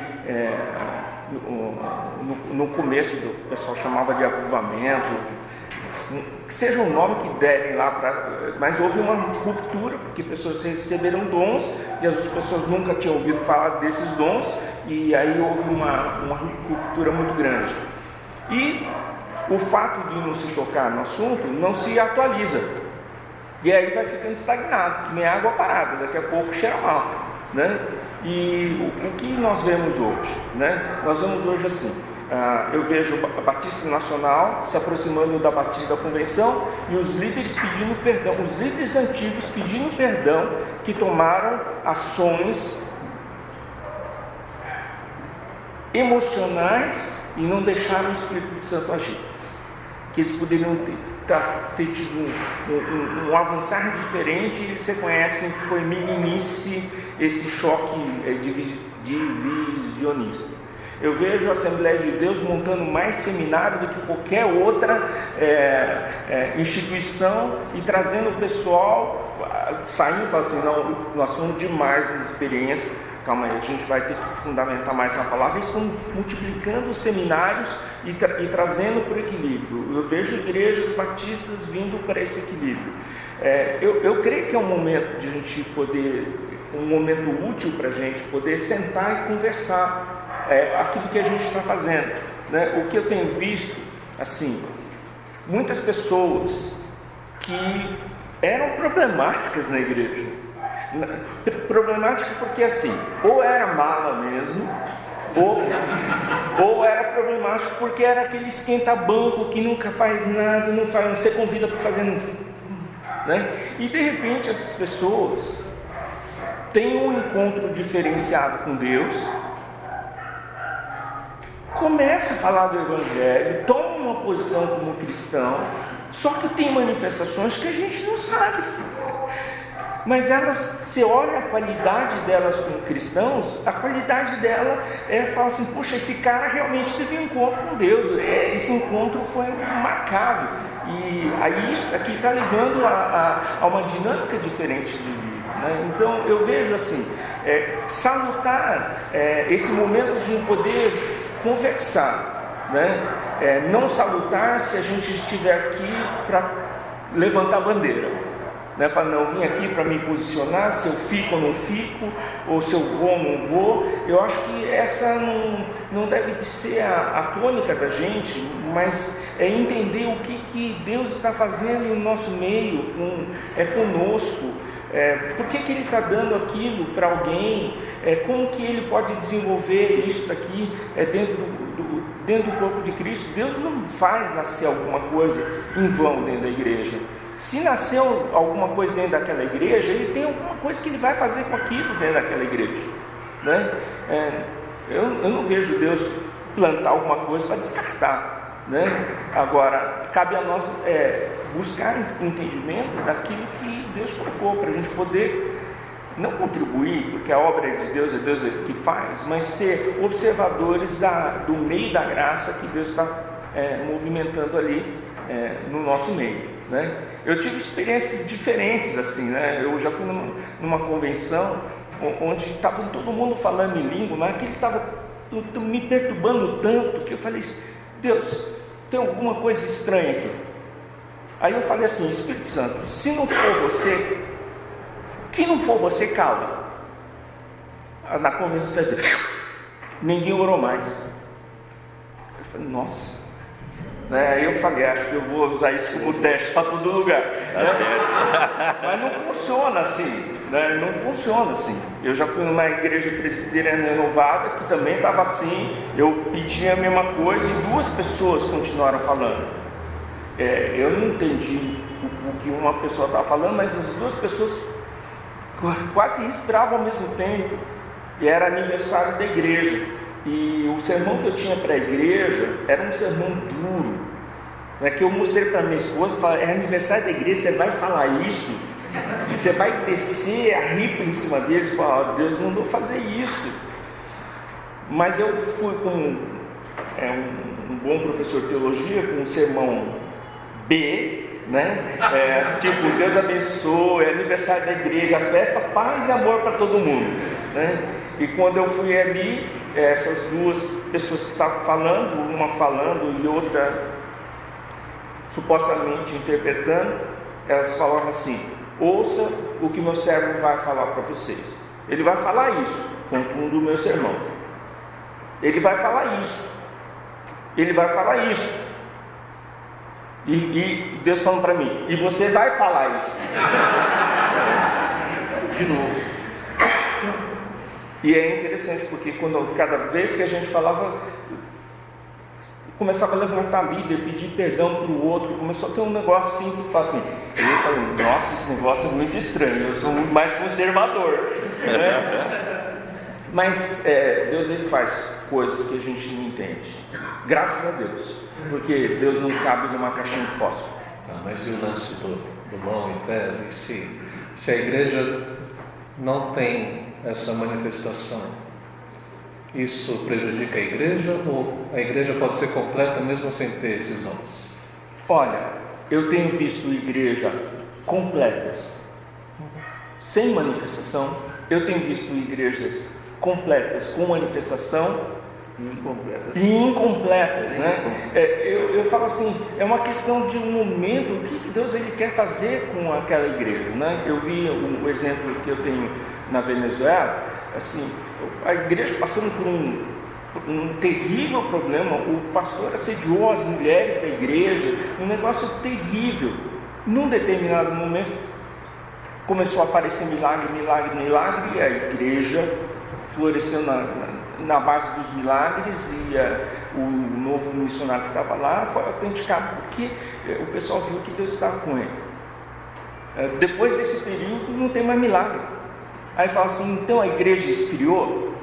no começo, o pessoal chamava de avivamento, que seja o nome que derem lá, mas houve uma ruptura, porque pessoas receberam dons e as outras pessoas nunca tinham ouvido falar desses dons, e aí houve uma ruptura muito grande. E o fato de não se tocar no assunto não se atualiza, e aí vai ficando estagnado, que nem água parada, daqui a pouco cheira mal, né? E o que nós vemos hoje, né? Nós vemos hoje assim, eu vejo a Batista Nacional se aproximando da Batista da Convenção e os líderes pedindo perdão, os líderes antigos pedindo perdão, que tomaram ações emocionais e não deixaram o Espírito Santo agir, que eles poderiam ter tido um avançar diferente. Eles reconhecem que foi meninice esse choque divisionista. Eu vejo a Assembleia de Deus montando mais seminário do que qualquer outra instituição e trazendo o pessoal, saindo e falando assim, não, nós somos demais nas experiências, calma aí, a gente vai ter que fundamentar mais na palavra. Eles estão multiplicando os seminários e trazendo para o equilíbrio. Eu vejo igrejas batistas vindo para esse equilíbrio. Eu creio que é um momento de a gente poder, um momento útil para a gente poder sentar e conversar aquilo que a gente está fazendo, né? O que eu tenho visto, assim, muitas pessoas que eram problemáticas na igreja. Problemática porque assim, ou era mala mesmo, ou era problemático porque era aquele esquenta-banco que nunca faz nada, não se convida para fazer nada, né? E de repente essas pessoas têm um encontro diferenciado com Deus, começa a falar do Evangelho, toma uma posição como cristão, só que tem manifestações que a gente não sabe. Mas elas, você olha a qualidade delas como cristãos, a qualidade dela fala assim, puxa, esse cara realmente teve um encontro com Deus, esse encontro foi marcado, e aí isso aqui está levando a uma dinâmica diferente de vida, né? Então eu vejo assim, salutar esse momento de poder conversar, né? Não salutar se a gente estiver aqui para levantar a bandeira, né? Falar, não, eu vim aqui para me posicionar, se eu fico ou não fico, ou se eu vou ou não vou. Eu acho que essa não deve ser a tônica da gente, mas é entender o que Deus está fazendo no nosso meio, conosco, por que Ele está dando aquilo para alguém, como que Ele pode desenvolver isso daqui dentro do corpo de Cristo. Deus não faz nascer alguma coisa em vão dentro da igreja. Se nasceu alguma coisa dentro daquela igreja, Ele tem alguma coisa que Ele vai fazer com aquilo dentro daquela igreja, né? Eu não vejo Deus plantar alguma coisa para descartar, né? Agora, cabe a nós buscar entendimento daquilo que Deus colocou, para a gente poder não contribuir, porque a obra é de Deus, é Deus que faz, mas ser observadores do meio da graça que Deus está movimentando ali no nosso meio, né? Eu tive experiências diferentes assim, né? Eu já fui numa convenção onde estava todo mundo falando em língua, mas aquilo estava me perturbando tanto que eu falei, Deus, tem alguma coisa estranha aqui. Aí eu falei assim, Espírito Santo, se não for você, que não for você, cala. Na convenção eu falei assim, ninguém orou mais. Eu falei, nossa. Aí eu falei, acho que eu vou usar isso como teste para todo lugar. Mas não funciona assim, né? Não funciona assim. Eu já fui numa igreja presbiteriana renovada que também estava assim. Eu pedi a mesma coisa e 2 pessoas continuaram falando. Eu não entendi o que uma pessoa estava falando, mas as 2 pessoas quase respiravam ao mesmo tempo. E era aniversário da igreja. E o sermão que eu tinha para a igreja era um sermão duro, né, que eu mostrei para minha esposa e falei, é aniversário da igreja, você vai falar isso? E você vai descer a ripa em cima deles e falar, Deus mandou fazer isso. Mas eu fui com um bom professor de teologia, com um sermão B, né? Tipo, Deus abençoe, é aniversário da igreja, festa, paz e amor para todo mundo, né? E quando eu fui ali, essas 2 pessoas que estavam falando, uma falando e outra supostamente interpretando, elas falavam assim, ouça o que meu servo vai falar para vocês. Ele vai falar isso, concluindo o meu sermão. Ele vai falar isso. Ele vai falar isso. E Deus falando para mim, e você vai falar isso. De novo. E é interessante porque cada vez que a gente falava, começava a levantar a Bíblia, pedir perdão para o outro, começou a ter um negócio assim que fala assim, eu falei, nossa, esse negócio é muito estranho, eu sou muito mais conservador, né? Mas Deus ele faz coisas que a gente não entende, graças a Deus, porque Deus não cabe numa caixinha de fósforo. Mas e o lance do mão em pé? E se a igreja não tem essa manifestação, isso prejudica a igreja ou a igreja pode ser completa mesmo sem ter esses dons? Olha, eu tenho visto igrejas completas sem manifestação, eu tenho visto igrejas completas com manifestação e incompletas, né? Eu falo assim, é uma questão de um momento, o que Deus ele quer fazer com aquela igreja, né? Eu vi o exemplo que eu tenho na Venezuela, assim, a igreja passando por um terrível problema, o pastor assediou as mulheres da igreja, um negócio terrível. Num determinado momento começou a aparecer milagre, e a igreja floresceu na base dos milagres, e o novo missionário que estava lá foi autenticado porque o pessoal viu que Deus estava com ele. Depois desse período não tem mais milagre. Aí fala assim, então a igreja esfriou?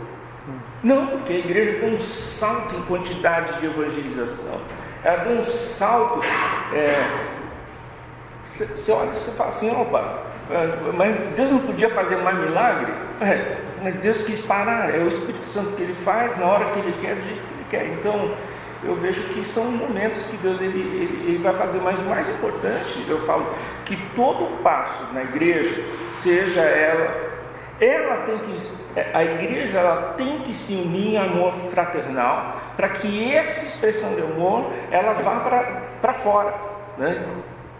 Não, porque a igreja deu um salto em quantidade de evangelização. Ela deu um salto. Você olha e você fala assim, opa, mas Deus não podia fazer mais milagre? Mas Deus quis parar, é o Espírito Santo que Ele faz na hora que Ele quer, do jeito que Ele quer. Então, eu vejo que são momentos que Deus ele vai fazer, mas o mais importante, eu falo, que todo passo na igreja, seja ela a igreja ela tem que se unir em amor fraternal, para que essa expressão de amor ela vá para fora, né?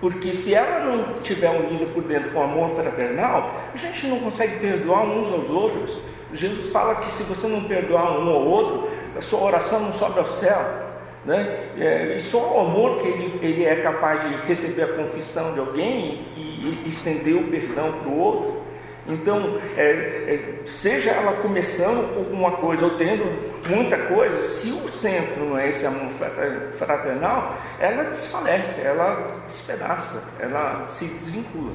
Porque se ela não estiver unida por dentro com amor fraternal, a gente não consegue perdoar uns aos outros. Jesus fala que se você não perdoar um ao outro, a sua oração não sobe ao céu, né? E só o amor que ele é capaz de receber a confissão de alguém e estender o perdão para o outro. Então, seja ela começando com alguma coisa ou tendo muita coisa, se o centro não é esse amor fraternal, ela desfalece, ela despedaça, ela se desvincula.